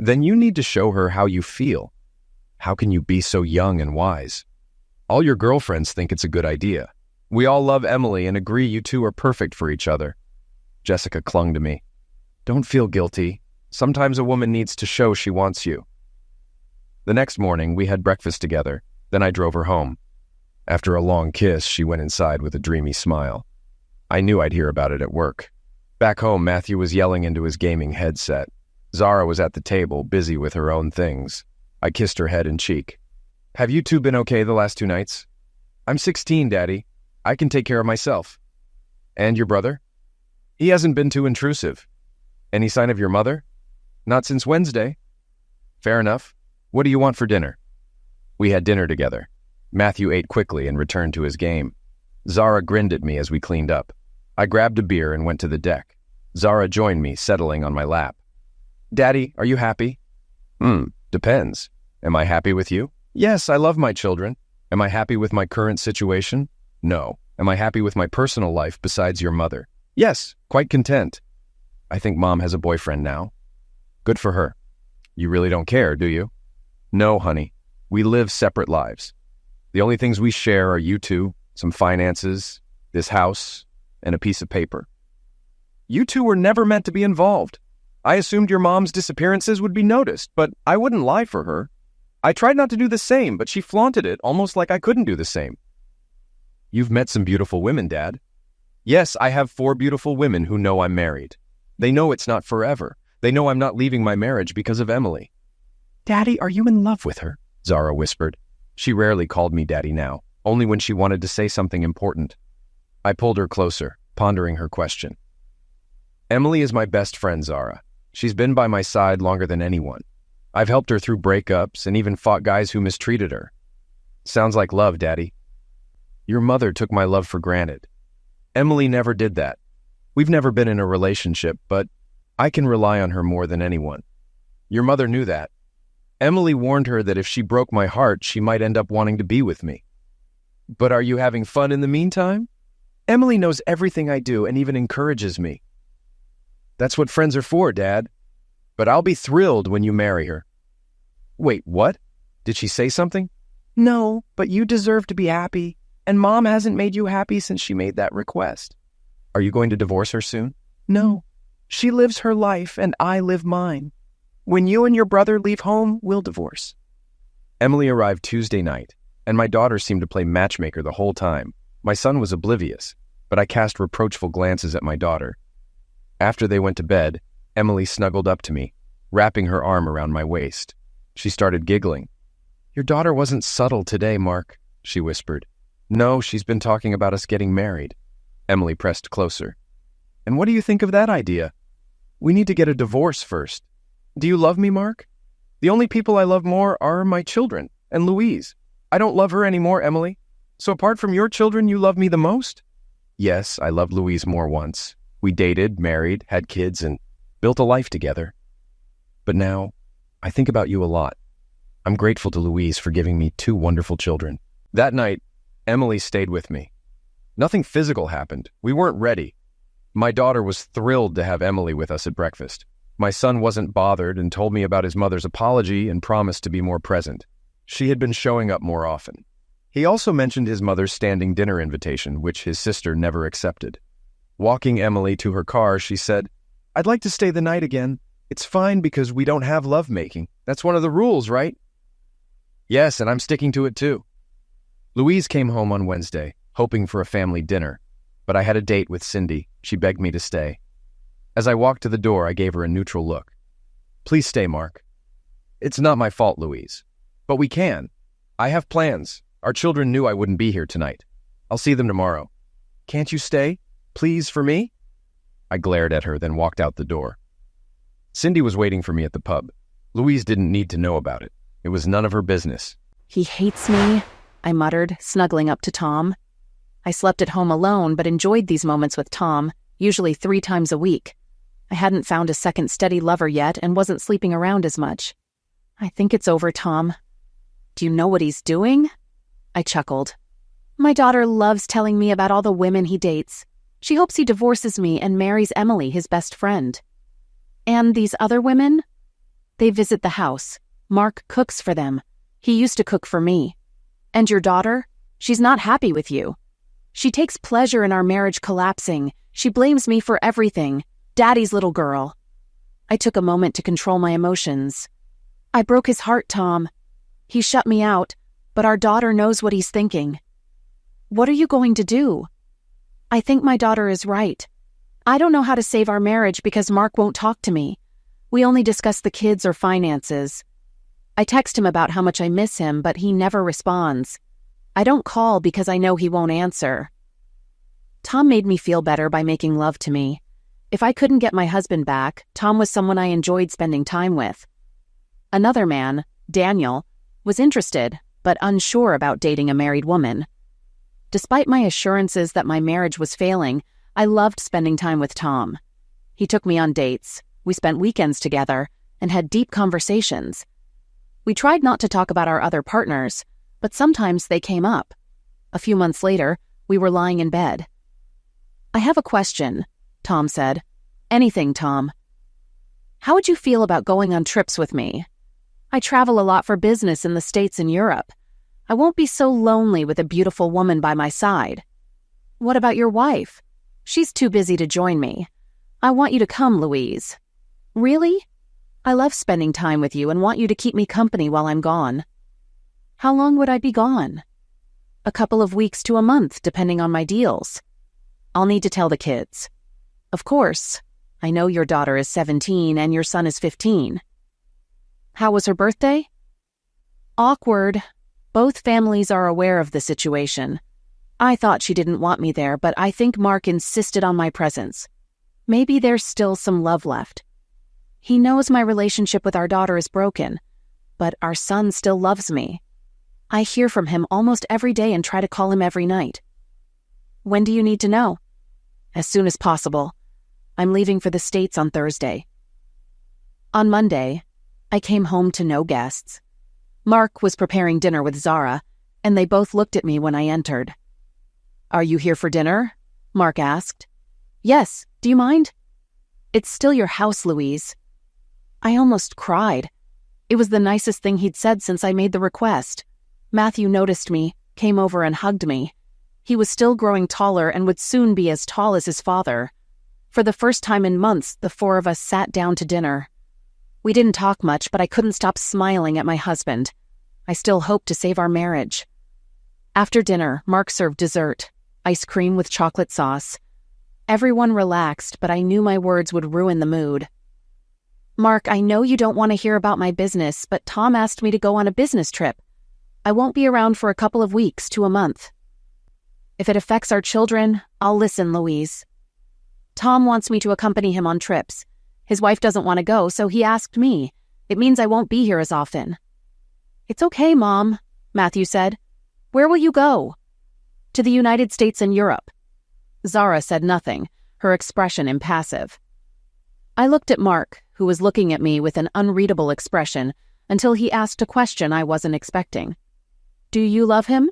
Then you need to show her how you feel. How can you be so young and wise? All your girlfriends think it's a good idea. We all love Emily and agree you two are perfect for each other. Jessica clung to me. Don't feel guilty. Sometimes a woman needs to show she wants you. The next morning, we had breakfast together. Then I drove her home. After a long kiss, she went inside with a dreamy smile. I knew I'd hear about it at work. Back home, Matthew was yelling into his gaming headset. Zara was at the table, busy with her own things. I kissed her head and cheek. Have you two been okay the last 2 nights? I'm 16, Daddy. I can take care of myself. And your brother? He hasn't been too intrusive. Any sign of your mother? Not since Wednesday. Fair enough. What do you want for dinner? We had dinner together. Matthew ate quickly and returned to his game. Zara grinned at me as we cleaned up. I grabbed a beer and went to the deck. Zara joined me, settling on my lap. Daddy, are you happy? Depends. Am I happy with you? Yes, I love my children. Am I happy with my current situation? No. Am I happy with my personal life besides your mother? Yes, quite content. I think Mom has a boyfriend now. Good for her. You really don't care, do you? No, honey. We live separate lives. The only things we share are you two, some finances, this house, and a piece of paper. You two were never meant to be involved. I assumed your mom's disappearances would be noticed, but I wouldn't lie for her. I tried not to do the same, but she flaunted it, almost like I couldn't do the same. You've met some beautiful women, Dad. Yes, I have 4 beautiful women who know I'm married. They know it's not forever. They know I'm not leaving my marriage because of Emily. Daddy, are you in love with her? Zara whispered. She rarely called me Daddy now, only when she wanted to say something important. I pulled her closer, pondering her question. Emily is my best friend, Zara. She's been by my side longer than anyone. I've helped her through breakups and even fought guys who mistreated her. Sounds like love, Daddy. Your mother took my love for granted. Emily never did that. We've never been in a relationship, but I can rely on her more than anyone. Your mother knew that. Emily warned her that if she broke my heart, she might end up wanting to be with me. But are you having fun in the meantime? Emily knows everything I do and even encourages me. That's what friends are for, Dad. But I'll be thrilled when you marry her. Wait, what? Did she say something? No, but you deserve to be happy, and Mom hasn't made you happy since she made that request. Are you going to divorce her soon? No. She lives her life, and I live mine. When you and your brother leave home, we'll divorce. Emily arrived Tuesday night, and my daughter seemed to play matchmaker the whole time. My son was oblivious, but I cast reproachful glances at my daughter. After they went to bed, Emily snuggled up to me, wrapping her arm around my waist. She started giggling. Your daughter wasn't subtle today, Mark, she whispered. No, she's been talking about us getting married. Emily pressed closer. And what do you think of that idea? We need to get a divorce first. Do you love me, Mark? The only people I love more are my children and Louise. I don't love her anymore, Emily. So apart from your children, you love me the most? Yes, I loved Louise more once. We dated, married, had kids, and built a life together. But now, I think about you a lot. I'm grateful to Louise for giving me 2 wonderful children. That night, Emily stayed with me. Nothing physical happened. We weren't ready. My daughter was thrilled to have Emily with us at breakfast. My son wasn't bothered and told me about his mother's apology and promised to be more present. She had been showing up more often. He also mentioned his mother's standing dinner invitation, which his sister never accepted. Walking Emily to her car, she said, I'd like to stay the night again. It's fine because we don't have lovemaking. That's one of the rules, right? Yes, and I'm sticking to it too. Louise came home on Wednesday, hoping for a family dinner, but I had a date with Cindy. She begged me to stay. As I walked to the door, I gave her a neutral look. Please stay, Mark. It's not my fault, Louise. But we can. I have plans. Our children knew I wouldn't be here tonight. I'll see them tomorrow. Can't you stay? Please, for me? I glared at her, then walked out the door. Cindy was waiting for me at the pub. Louise didn't need to know about it. It was none of her business. He hates me, I muttered, snuggling up to Tom. I slept at home alone, but enjoyed these moments with Tom, usually 3 times a week. I hadn't found a second steady lover yet and wasn't sleeping around as much. I think it's over, Tom. Do you know what he's doing? I chuckled. My daughter loves telling me about all the women he dates. She hopes he divorces me and marries Emily, his best friend. And these other women? They visit the house. Mark cooks for them. He used to cook for me. And your daughter? She's not happy with you. She takes pleasure in our marriage collapsing. She blames me for everything. Daddy's little girl. I took a moment to control my emotions. I broke his heart, Tom. He shut me out, but our daughter knows what he's thinking. What are you going to do? I think my daughter is right. I don't know how to save our marriage because Mark won't talk to me. We only discuss the kids or finances. I text him about how much I miss him, but he never responds. I don't call because I know he won't answer. Tom made me feel better by making love to me. If I couldn't get my husband back, Tom was someone I enjoyed spending time with. Another man, Daniel, was interested, but unsure about dating a married woman. Despite my assurances that my marriage was failing, I loved spending time with Tom. He took me on dates, we spent weekends together, and had deep conversations. We tried not to talk about our other partners, but sometimes they came up. A few months later, we were lying in bed. I have a question, Tom said. Anything, Tom. How would you feel about going on trips with me? I travel a lot for business in the States and Europe. I won't be so lonely with a beautiful woman by my side. What about your wife? She's too busy to join me. I want you to come, Louise. Really? I love spending time with you and want you to keep me company while I'm gone. How long would I be gone? A couple of weeks to a month, depending on my deals. I'll need to tell the kids. Of course. I know your daughter is 17 and your son is 15. How was her birthday? Awkward. Both families are aware of the situation. I thought she didn't want me there, but I think Mark insisted on my presence. Maybe there's still some love left. He knows my relationship with our daughter is broken, but our son still loves me. I hear from him almost every day and try to call him every night. When do you need to know? As soon as possible. I'm leaving for the States on Thursday. On Monday, I came home to no guests. Mark was preparing dinner with Zara, and they both looked at me when I entered. Are you here for dinner? Mark asked. Yes, do you mind? It's still your house, Louise. I almost cried. It was the nicest thing he'd said since I made the request. Matthew noticed me, came over and hugged me. He was still growing taller and would soon be as tall as his father. For the first time in months, the four of us sat down to dinner. We didn't talk much, but I couldn't stop smiling at my husband. I still hoped to save our marriage. After dinner, Mark served dessert, ice cream with chocolate sauce. Everyone relaxed, but I knew my words would ruin the mood. Mark, I know you don't want to hear about my business, but Tom asked me to go on a business trip. I won't be around for a couple of weeks to a month. If it affects our children, I'll listen, Louise. Tom wants me to accompany him on trips. His wife doesn't want to go, so he asked me. It means I won't be here as often. It's okay, Mom, Matthew said. Where will you go? To the United States and Europe. Zara said nothing, her expression impassive. I looked at Mark, who was looking at me with an unreadable expression, until he asked a question I wasn't expecting. Do you love him?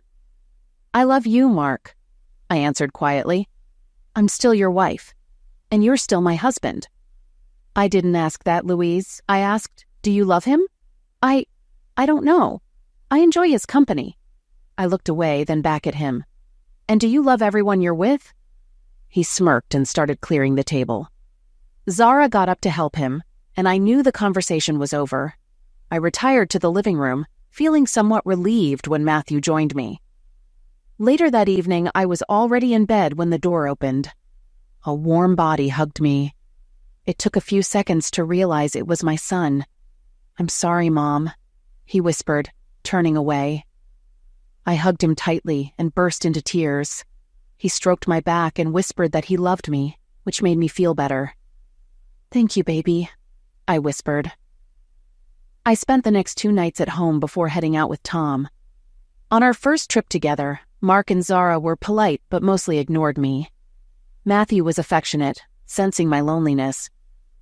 I love you, Mark, I answered quietly. I'm still your wife, and you're still my husband. I didn't ask that, Louise. I asked, do you love him? I don't know. I enjoy his company. I looked away, then back at him. And do you love everyone you're with? He smirked and started clearing the table. Zara got up to help him, and I knew the conversation was over. I retired to the living room, feeling somewhat relieved when Matthew joined me. Later that evening, I was already in bed when the door opened. A warm body hugged me. It took a few seconds to realize it was my son. I'm sorry, Mom, he whispered, turning away. I hugged him tightly and burst into tears. He stroked my back and whispered that he loved me, which made me feel better. Thank you, baby, I whispered. I spent the next 2 nights at home before heading out with Tom. On our first trip together, Mark and Zara were polite but mostly ignored me. Matthew was affectionate, sensing my loneliness.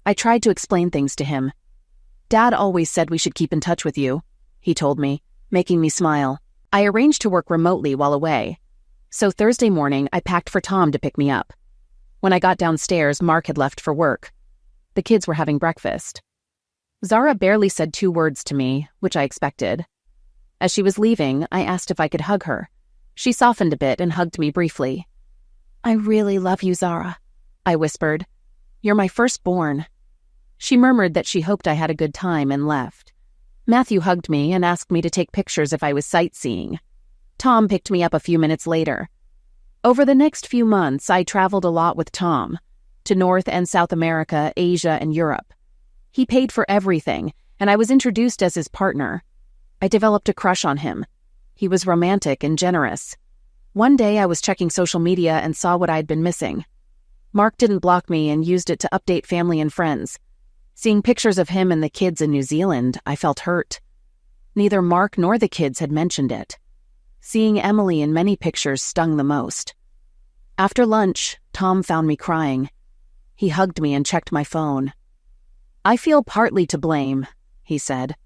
I tried to explain things to him. Dad always said we should keep in touch with you, he told me, making me smile. I arranged to work remotely while away. So Thursday morning, I packed for Tom to pick me up. When I got downstairs, Mark had left for work. The kids were having breakfast. Zara barely said 2 words to me, which I expected. As she was leaving, I asked if I could hug her. She softened a bit and hugged me briefly. "I really love you, Zara," I whispered. "You're my firstborn." She murmured that she hoped I had a good time and left. Matthew hugged me and asked me to take pictures if I was sightseeing. Tom picked me up a few minutes later. Over the next few months, I traveled a lot with Tom, to North and South America, Asia, and Europe. He paid for everything, and I was introduced as his partner. I developed a crush on him. He was romantic and generous. One day I was checking social media and saw what I'd been missing. Mark didn't block me and used it to update family and friends. Seeing pictures of him and the kids in New Zealand, I felt hurt. Neither Mark nor the kids had mentioned it. Seeing Emily in many pictures stung the most. After lunch, Tom found me crying. He hugged me and checked my phone. "I feel partly to blame," he said.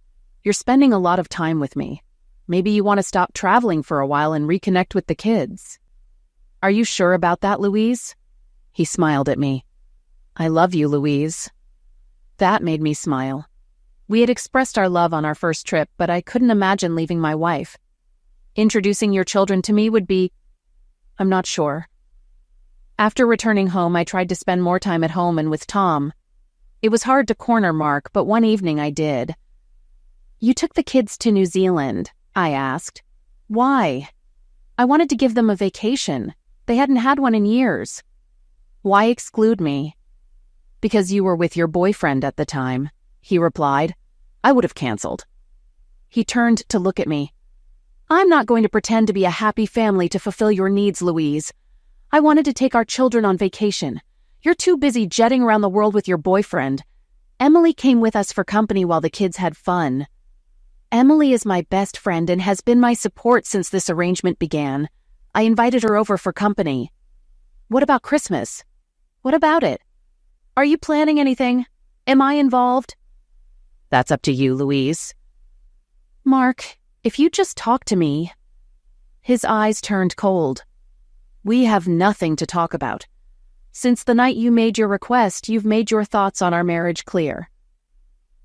"You're spending a lot of time with me. Maybe you want to stop traveling for a while and reconnect with the kids." "Are you sure about that, Louise?" He smiled at me. "I love you, Louise." That made me smile. We had expressed our love on our first trip, but I couldn't imagine leaving my wife. Introducing your children to me would be... I'm not sure. After returning home, I tried to spend more time at home and with Tom. It was hard to corner Mark, but one evening I did. "You took the kids to New Zealand," I asked. "Why?" "I wanted to give them a vacation. They hadn't had one in years." "Why exclude me?" "Because you were with your boyfriend at the time," he replied. "I would have canceled." He turned to look at me. "I'm not going to pretend to be a happy family to fulfill your needs, Louise. I wanted to take our children on vacation. You're too busy jetting around the world with your boyfriend. Emily came with us for company while the kids had fun." "Emily is my best friend and has been my support since this arrangement began. I invited her over for company." "What about Christmas?" "What about it? Are you planning anything? Am I involved?" "That's up to you, Louise." "Mark, if you just talk to me..." His eyes turned cold. "We have nothing to talk about. Since the night you made your request, you've made your thoughts on our marriage clear."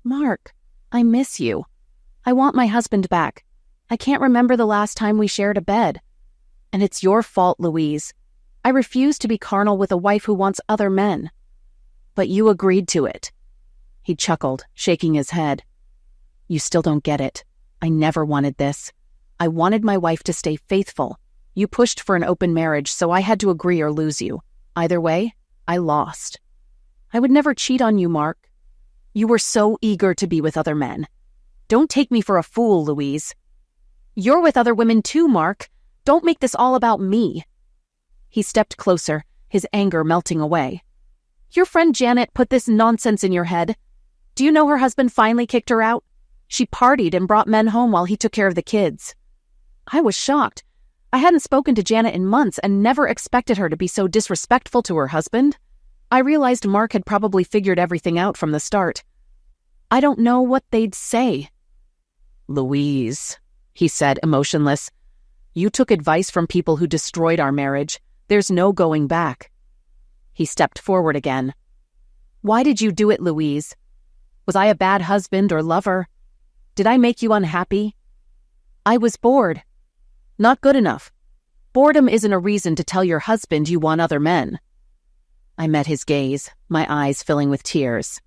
"Mark, I miss you. I want my husband back. I can't remember the last time we shared a bed. And it's your fault, Louise. I refuse to be carnal with a wife who wants other men." "But you agreed to it." He chuckled, shaking his head. "You still don't get it. I never wanted this. I wanted my wife to stay faithful. You pushed for an open marriage, so I had to agree or lose you. Either way, I lost. I would never cheat on you, Mark. You were so eager to be with other men. Don't take me for a fool, Louise. You're with other women too, Mark. Don't make this all about me." He stepped closer, his anger melting away. "Your friend Janet put this nonsense in your head. Do you know her husband finally kicked her out? She partied and brought men home while he took care of the kids." I was shocked. I hadn't spoken to Janet in months and never expected her to be so disrespectful to her husband. I realized Mark had probably figured everything out from the start. "I don't know what they'd say." "Louise," he said, emotionless, "you took advice from people who destroyed our marriage. There's no going back." He stepped forward again. "Why did you do it, Louise? Was I a bad husband or lover? Did I make you unhappy?" "I was bored." "Not good enough. Boredom isn't a reason to tell your husband you want other men." I met his gaze, my eyes filling with tears.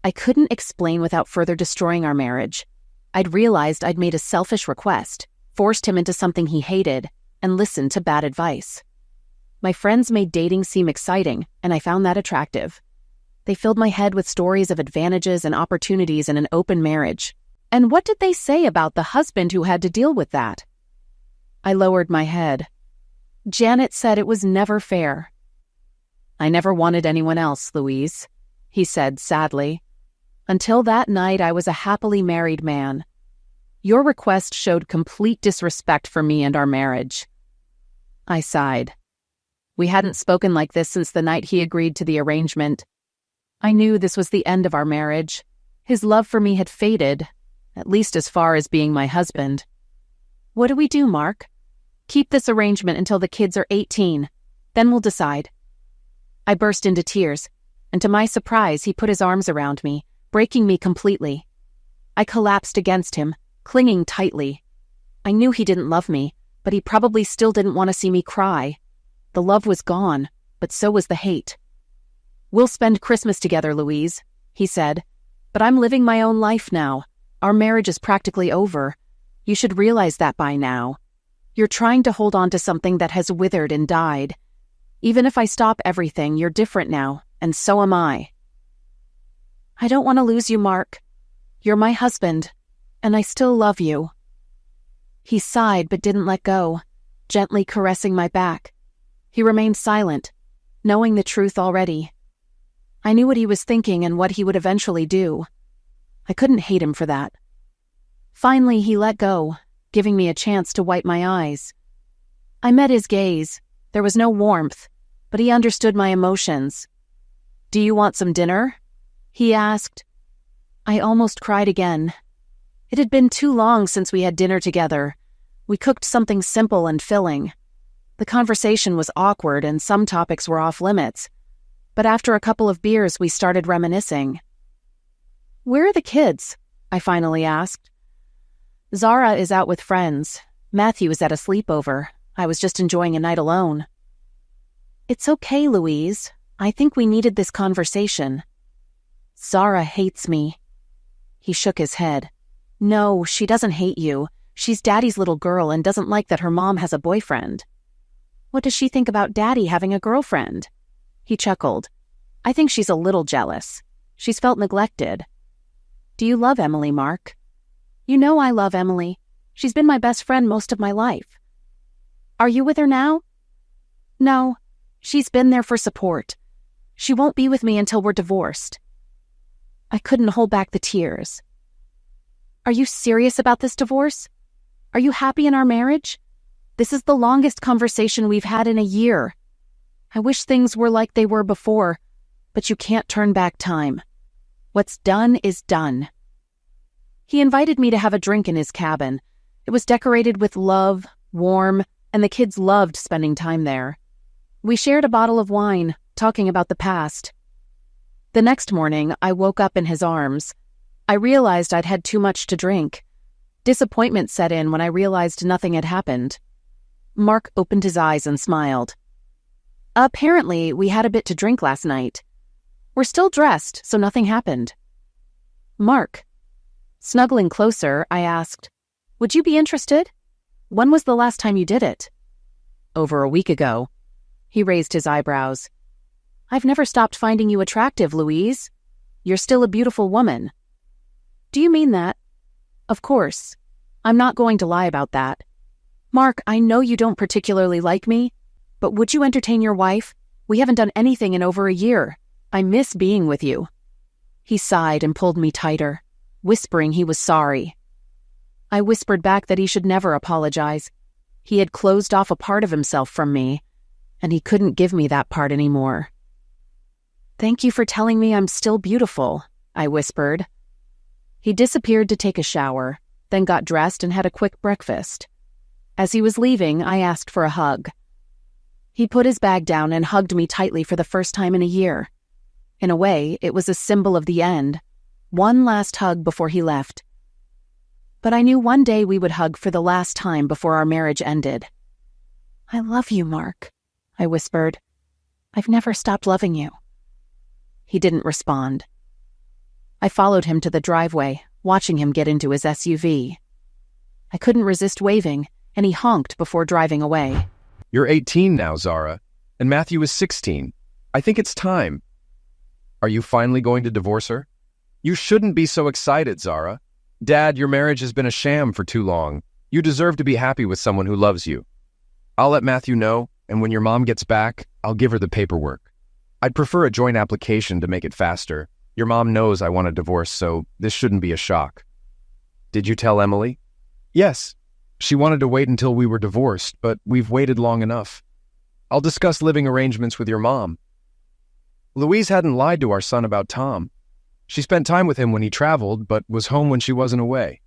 I couldn't explain without further destroying our marriage. I'd realized I'd made a selfish request, forced him into something he hated, and listened to bad advice. My friends made dating seem exciting, and I found that attractive. They filled my head with stories of advantages and opportunities in an open marriage. And what did they say about the husband who had to deal with that? I lowered my head. Janet said it was never fair. "I never wanted anyone else, Louise," he said sadly. "Until that night, I was a happily married man. Your request showed complete disrespect for me and our marriage." I sighed. We hadn't spoken like this since the night he agreed to the arrangement. I knew this was the end of our marriage. His love for me had faded, at least as far as being my husband. "What do we do, Mark?" "Keep this arrangement until the kids are 18. Then we'll decide." I burst into tears, and to my surprise, he put his arms around me, breaking me completely. I collapsed against him, clinging tightly. I knew he didn't love me, but he probably still didn't want to see me cry. The love was gone, but so was the hate. "We'll spend Christmas together, Louise," he said. "But I'm living my own life now. Our marriage is practically over. You should realize that by now. You're trying to hold on to something that has withered and died. Even if I stop everything, you're different now, and so am I." "I don't want to lose you, Mark. You're my husband, and I still love you." He sighed but didn't let go, gently caressing my back. He remained silent, knowing the truth already. I knew what he was thinking and what he would eventually do. I couldn't hate him for that. Finally, he let go, giving me a chance to wipe my eyes. I met his gaze. There was no warmth, but he understood my emotions. "Do you want some dinner?" he asked. I almost cried again. It had been too long since we had dinner together. We cooked something simple and filling. The conversation was awkward and some topics were off limits, but after a couple of beers we started reminiscing. "Where are the kids?" I finally asked. "Zara is out with friends. Matthew is at a sleepover. I was just enjoying a night alone." "It's okay, Louise. I think we needed this conversation." "Zara hates me." He shook his head. "No, she doesn't hate you. She's Daddy's little girl and doesn't like that her mom has a boyfriend." "What does she think about Daddy having a girlfriend?" He chuckled. "I think she's a little jealous. She's felt neglected." "Do you love Emily, Mark?" "You know I love Emily. She's been my best friend most of my life." "Are you with her now?" "No. She's been there for support. She won't be with me until we're divorced." I couldn't hold back the tears. "Are you serious about this divorce? Are you happy in our marriage? This is the longest conversation we've had in a year. I wish things were like they were before, but you can't turn back time. What's done is done." He invited me to have a drink in his cabin. It was decorated with love, warm, and the kids loved spending time there. We shared a bottle of wine, talking about the past. The next morning, I woke up in his arms. I realized I'd had too much to drink. Disappointment set in when I realized nothing had happened. Mark opened his eyes and smiled. "Apparently, we had a bit to drink last night. We're still dressed, so nothing happened." "Mark." Snuggling closer, I asked, "Would you be interested? When was the last time you did it?" "Over a week ago." He raised his eyebrows. "I've never stopped finding you attractive, Louise. You're still a beautiful woman." "Do you mean that?" "Of course. I'm not going to lie about that. Mark, I know you don't particularly like me, but would you entertain your wife? We haven't done anything in over a year. I miss being with you." He sighed and pulled me tighter, whispering he was sorry. I whispered back that he should never apologize. He had closed off a part of himself from me, and he couldn't give me that part anymore. "Thank you for telling me I'm still beautiful," I whispered. He disappeared to take a shower, then got dressed and had a quick breakfast. As he was leaving, I asked for a hug. He put his bag down and hugged me tightly for the first time in a year. In a way, it was a symbol of the end. One last hug before he left. But I knew one day we would hug for the last time before our marriage ended. "I love you, Mark," I whispered. "I've never stopped loving you." He didn't respond. I followed him to the driveway, watching him get into his SUV. I couldn't resist waving, and he honked before driving away. "You're 18 now, Zara, and Matthew is 16. I think it's time." "Are you finally going to divorce her?" "You shouldn't be so excited, Zara. Dad, your marriage has been a sham for too long. You deserve to be happy with someone who loves you. I'll let Matthew know, and when your mom gets back, I'll give her the paperwork. I'd prefer a joint application to make it faster. Your mom knows I want a divorce, so this shouldn't be a shock." "Did you tell Emily?" "Yes. She wanted to wait until we were divorced, but we've waited long enough. I'll discuss living arrangements with your mom." Louise hadn't lied to our son about Tom. She spent time with him when he traveled, but was home when she wasn't away.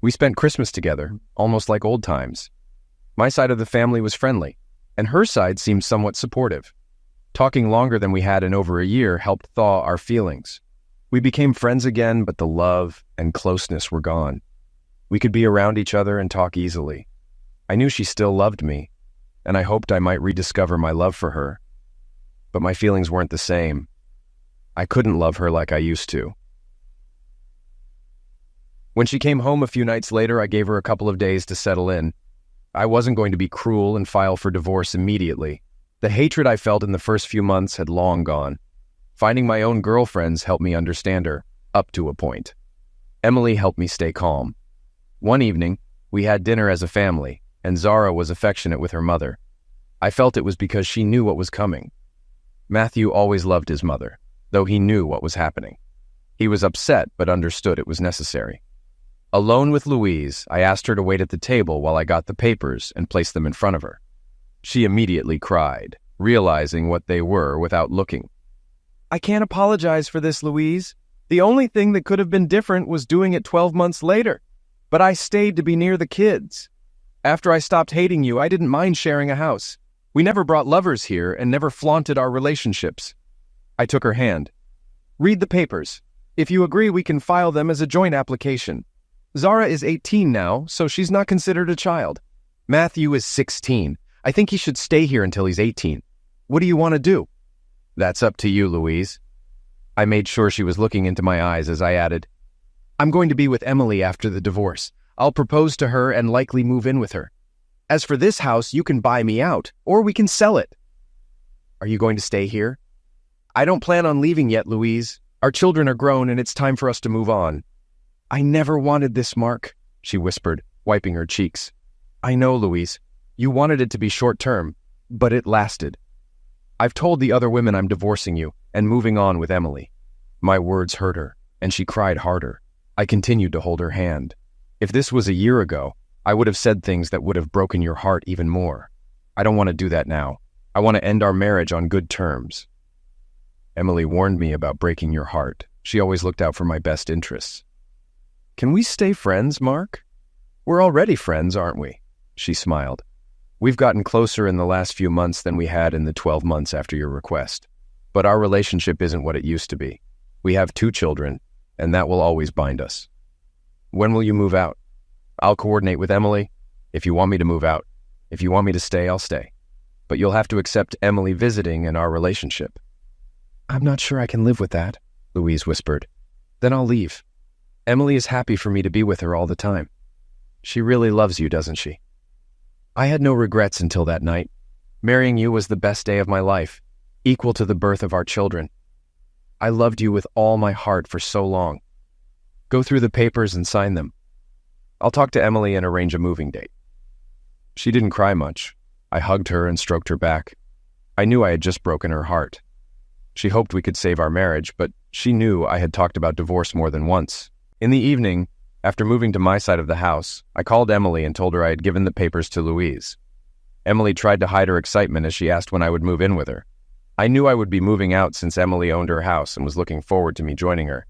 We spent Christmas together, almost like old times. My side of the family was friendly, and her side seemed somewhat supportive. Talking longer than we had in over a year helped thaw our feelings. We became friends again, but the love and closeness were gone. We could be around each other and talk easily. I knew she still loved me, and I hoped I might rediscover my love for her. But my feelings weren't the same. I couldn't love her like I used to. When she came home a few nights later, I gave her a couple of days to settle in. I wasn't going to be cruel and file for divorce immediately. The hatred I felt in the first few months had long gone. Finding my own girlfriends helped me understand her, up to a point. Emily helped me stay calm. One evening, we had dinner as a family, and Zara was affectionate with her mother. I felt it was because she knew what was coming. Matthew always loved his mother, though he knew what was happening. He was upset, but understood it was necessary. Alone with Louise, I asked her to wait at the table while I got the papers and placed them in front of her. She immediately cried, realizing what they were without looking. "I can't apologize for this, Louise. The only thing that could have been different was doing it 12 months later. But I stayed to be near the kids. After I stopped hating you, I didn't mind sharing a house. We never brought lovers here and never flaunted our relationships." I took her hand. "Read the papers. If you agree, we can file them as a joint application. Zara is 18 now, so she's not considered a child. Matthew is 16. I think he should stay here until he's 18. What do you want to do?" "That's up to you, Louise." I made sure she was looking into my eyes as I added, "I'm going to be with Emily after the divorce. I'll propose to her and likely move in with her. As for this house, you can buy me out, or we can sell it." "Are you going to stay here?" "I don't plan on leaving yet, Louise. Our children are grown and it's time for us to move on." "I never wanted this, Mark," she whispered, wiping her cheeks. "I know, Louise. You wanted it to be short-term, but it lasted. I've told the other women I'm divorcing you and moving on with Emily." My words hurt her, and she cried harder. I continued to hold her hand. If this was a year ago, I would have said things that would have broken your heart even more. I don't want to do that now. I want to end our marriage on good terms. Emily warned me about breaking your heart. She always looked out for my best interests. "Can we stay friends, Mark? We're already friends, aren't we?" She smiled. "We've gotten closer in the last few months than we had in the 12 months after your request. But our relationship isn't what it used to be. We have 2 children, and that will always bind us. When will you move out? I'll coordinate with Emily. If you want me to move out. If you want me to stay, I'll stay. But you'll have to accept Emily visiting and our relationship." "I'm not sure I can live with that," Louise whispered. "Then I'll leave. Emily is happy for me to be with her all the time. She really loves you, doesn't she?" I had no regrets until that night. Marrying you was the best day of my life, equal to the birth of our children. I loved you with all my heart for so long. Go through the papers and sign them. I'll talk to Emily and arrange a moving date." She didn't cry much. I hugged her and stroked her back. I knew I had just broken her heart. She hoped we could save our marriage, but she knew I had talked about divorce more than once. In the evening, after moving to my side of the house, I called Emily and told her I had given the papers to Louise. Emily tried to hide her excitement as she asked when I would move in with her. I knew I would be moving out since Emily owned her house and was looking forward to me joining her.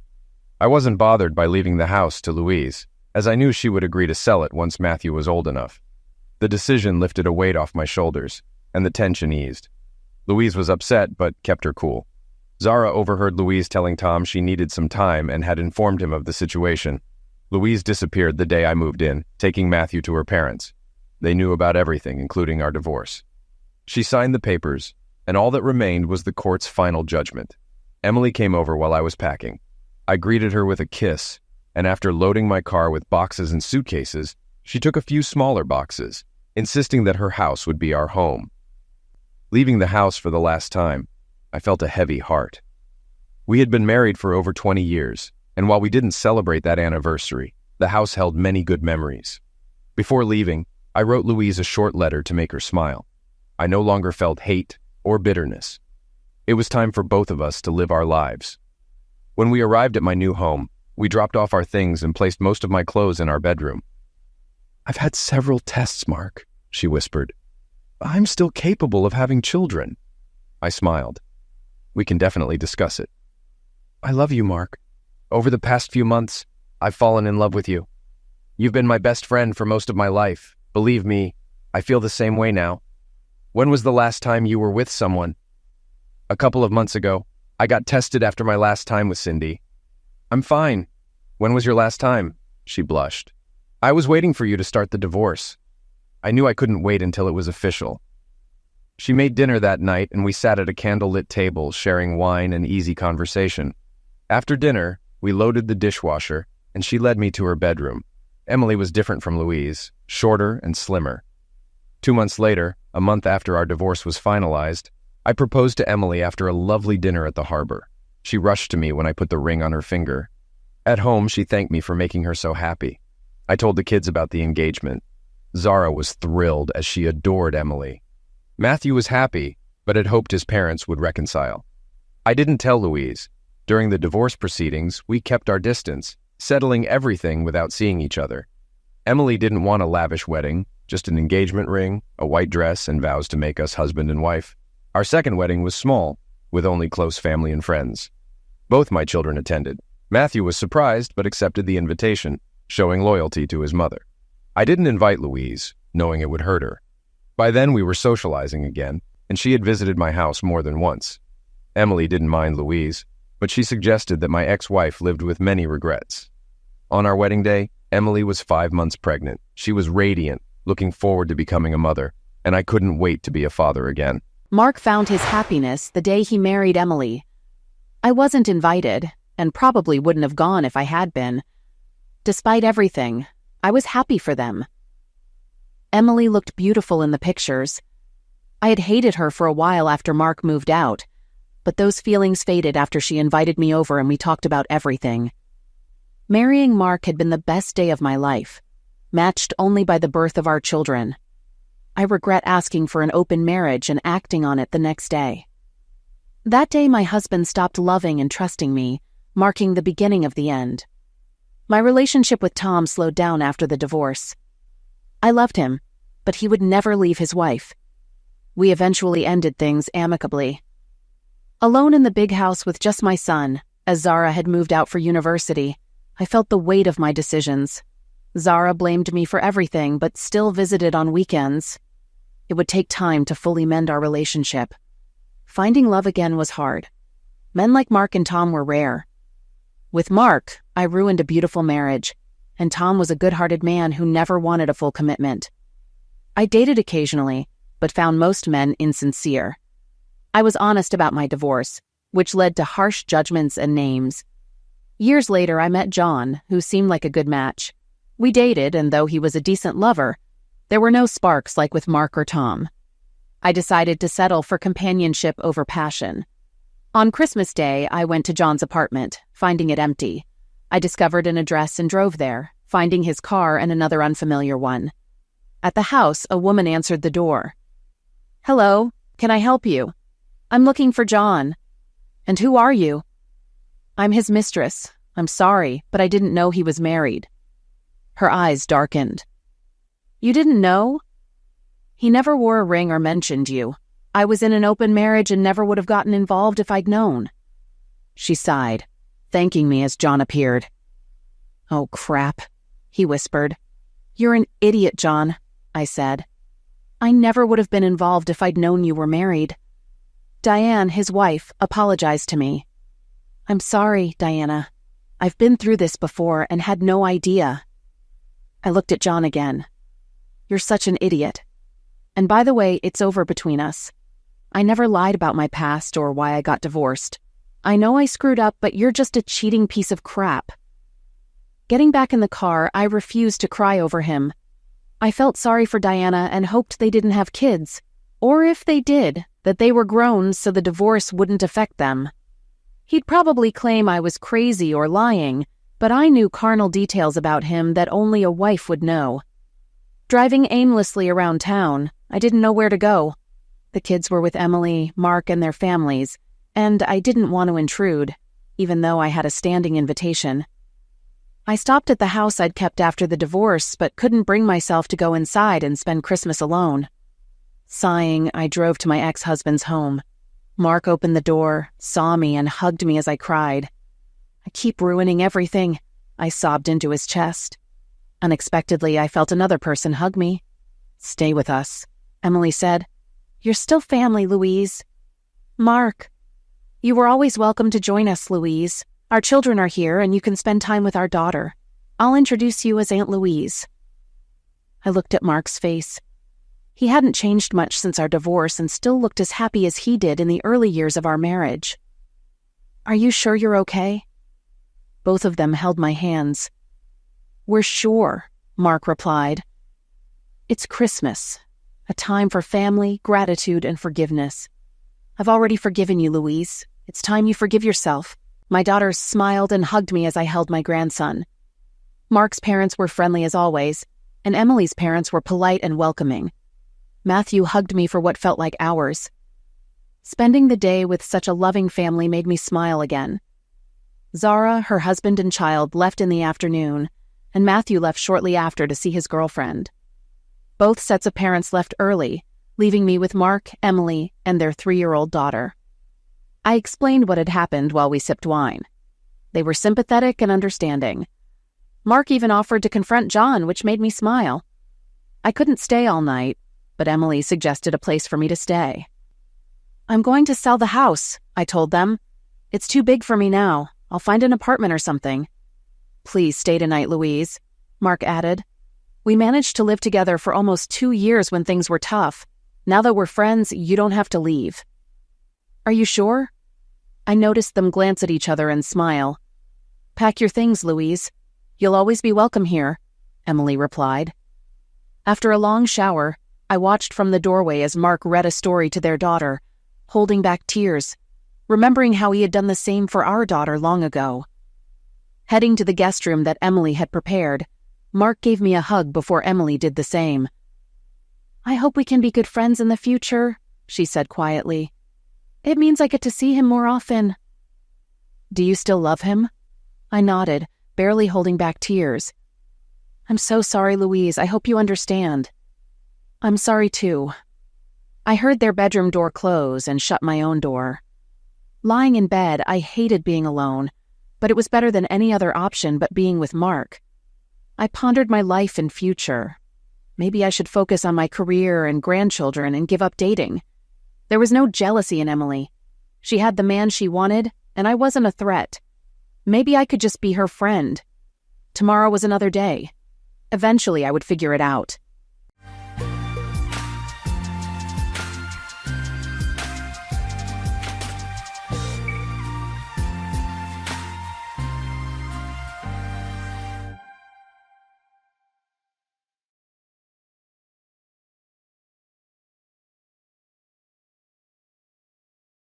I wasn't bothered by leaving the house to Louise, as I knew she would agree to sell it once Matthew was old enough. The decision lifted a weight off my shoulders, and the tension eased. Louise was upset, but kept her cool. Zara overheard Louise telling Tom she needed some time and had informed him of the situation. Louise disappeared the day I moved in, taking Matthew to her parents. They knew about everything, including our divorce. She signed the papers, and all that remained was the court's final judgment. Emily came over while I was packing. I greeted her with a kiss, and after loading my car with boxes and suitcases, she took a few smaller boxes, insisting that her house would be our home. Leaving the house for the last time, I felt a heavy heart. We had been married for over 20 years, and while we didn't celebrate that anniversary, the house held many good memories. Before leaving, I wrote Louise a short letter to make her smile. I no longer felt hate or bitterness. It was time for both of us to live our lives. When we arrived at my new home, we dropped off our things and placed most of my clothes in our bedroom. "I've had several tests, Mark," she whispered. "I'm still capable of having children." I smiled. "We can definitely discuss it." "I love you, Mark. Over the past few months, I've fallen in love with you. You've been my best friend for most of my life. Believe me, I feel the same way now. When was the last time you were with someone?" "A couple of months ago. I got tested after my last time with Cindy. I'm fine. When was your last time? She blushed. I was waiting for you to start the divorce. I knew I couldn't wait until it was official. She made dinner that night, and we sat at a candlelit table, sharing wine and easy conversation. After dinner, we loaded the dishwasher, and she led me to her bedroom. Emily was different from Louise, shorter and slimmer. 2 months later, a month after our divorce was finalized, I proposed to Emily after a lovely dinner at the harbor. She rushed to me when I put the ring on her finger. At home, she thanked me for making her so happy. I told the kids about the engagement. Zara was thrilled as she adored Emily. Matthew was happy, but had hoped his parents would reconcile. I didn't tell Louise. During the divorce proceedings, we kept our distance, settling everything without seeing each other. Emily didn't want a lavish wedding, just an engagement ring, a white dress, and vows to make us husband and wife. Our second wedding was small, with only close family and friends. Both my children attended. Matthew was surprised, but accepted the invitation, showing loyalty to his mother. I didn't invite Louise, knowing it would hurt her. By then, we were socializing again, and she had visited my house more than once. Emily didn't mind Louise, but she suggested that my ex-wife lived with many regrets. On our wedding day, Emily was 5 months pregnant. She was radiant, looking forward to becoming a mother, and I couldn't wait to be a father again. Mark found his happiness the day he married Emily. I wasn't invited, and probably wouldn't have gone if I had been. Despite everything, I was happy for them. Emily looked beautiful in the pictures. I had hated her for a while after Mark moved out, but those feelings faded after she invited me over and we talked about everything. Marrying Mark had been the best day of my life, matched only by the birth of our children. I regret asking for an open marriage and acting on it the next day. That day, my husband stopped loving and trusting me, marking the beginning of the end. My relationship with Tom slowed down after the divorce. I loved him, but he would never leave his wife. We eventually ended things amicably. Alone in the big house with just my son, as Zara had moved out for university, I felt the weight of my decisions. Zara blamed me for everything, but still visited on weekends. It would take time to fully mend our relationship. Finding love again was hard. Men like Mark and Tom were rare. With Mark, I ruined a beautiful marriage, and Tom was a good-hearted man who never wanted a full commitment. I dated occasionally, but found most men insincere. I was honest about my divorce, which led to harsh judgments and names. Years later, I met John, who seemed like a good match. We dated, and though he was a decent lover, there were no sparks like with Mark or Tom. I decided to settle for companionship over passion. On Christmas Day, I went to John's apartment, finding it empty. I discovered an address and drove there, finding his car and another unfamiliar one. At the house, a woman answered the door. "Hello, can I help you? I'm looking for John." "And who are you?" "I'm his mistress. I'm sorry, but I didn't know he was married." Her eyes darkened. "You didn't know?" "He never wore a ring or mentioned you. I was in an open marriage and never would have gotten involved if I'd known." She sighed, thanking me as John appeared. "Oh, crap," he whispered. "You're an idiot, John," I said. "I never would have been involved if I'd known you were married." Diane, his wife, apologized to me. "I'm sorry, Diana. I've been through this before and had no idea." I looked at John again. "You're such an idiot. And by the way, it's over between us. I never lied about my past or why I got divorced. I know I screwed up, but you're just a cheating piece of crap." Getting back in the car, I refused to cry over him. I felt sorry for Diana and hoped they didn't have kids, or if they did, that they were grown so the divorce wouldn't affect them. He'd probably claim I was crazy or lying, but I knew carnal details about him that only a wife would know. Driving aimlessly around town, I didn't know where to go. The kids were with Emily, Mark, and their families, and I didn't want to intrude, even though I had a standing invitation. I stopped at the house I'd kept after the divorce, but couldn't bring myself to go inside and spend Christmas alone. Sighing, I drove to my ex-husband's home. Mark opened the door, saw me, and hugged me as I cried. "I keep ruining everything," I sobbed into his chest. Unexpectedly, I felt another person hug me. "Stay with us," Emily said. "You're still family, Louise." "Mark." "You were always welcome to join us, Louise. Our children are here and you can spend time with our daughter. I'll introduce you as Aunt Louise." I looked at Mark's face. He hadn't changed much since our divorce and still looked as happy as he did in the early years of our marriage. "Are you sure you're okay?" Both of them held my hands. "We're sure," Mark replied. "It's Christmas, a time for family, gratitude, and forgiveness. I've already forgiven you, Louise. It's time you forgive yourself." My daughter smiled and hugged me as I held my grandson. Mark's parents were friendly as always, and Emily's parents were polite and welcoming. Matthew hugged me for what felt like hours. Spending the day with such a loving family made me smile again. Zara, her husband and child, left in the afternoon, and Matthew left shortly after to see his girlfriend. Both sets of parents left early, leaving me with Mark, Emily, and their 3-year-old daughter. I explained what had happened while we sipped wine. They were sympathetic and understanding. Mark even offered to confront John, which made me smile. I couldn't stay all night, but Emily suggested a place for me to stay. "I'm going to sell the house," I told them. "It's too big for me now. I'll find an apartment or something." "Please stay tonight, Louise," Mark added. "We managed to live together for almost 2 years when things were tough. Now that we're friends, you don't have to leave." "Are you sure?" I noticed them glance at each other and smile. "Pack your things, Louise. You'll always be welcome here," Emily replied. After a long shower, I watched from the doorway as Mark read a story to their daughter, holding back tears, remembering how he had done the same for our daughter long ago. Heading to the guest room that Emily had prepared, Mark gave me a hug before Emily did the same. "I hope we can be good friends in the future," she said quietly. "It means I get to see him more often." "Do you still love him?" I nodded, barely holding back tears. "I'm so sorry, Louise. I hope you understand." "I'm sorry too." I heard their bedroom door close and shut my own door. Lying in bed, I hated being alone, but it was better than any other option but being with Mark. I pondered my life and future. Maybe I should focus on my career and grandchildren and give up dating. There was no jealousy in Emily. She had the man she wanted, and I wasn't a threat. Maybe I could just be her friend. Tomorrow was another day. Eventually, I would figure it out.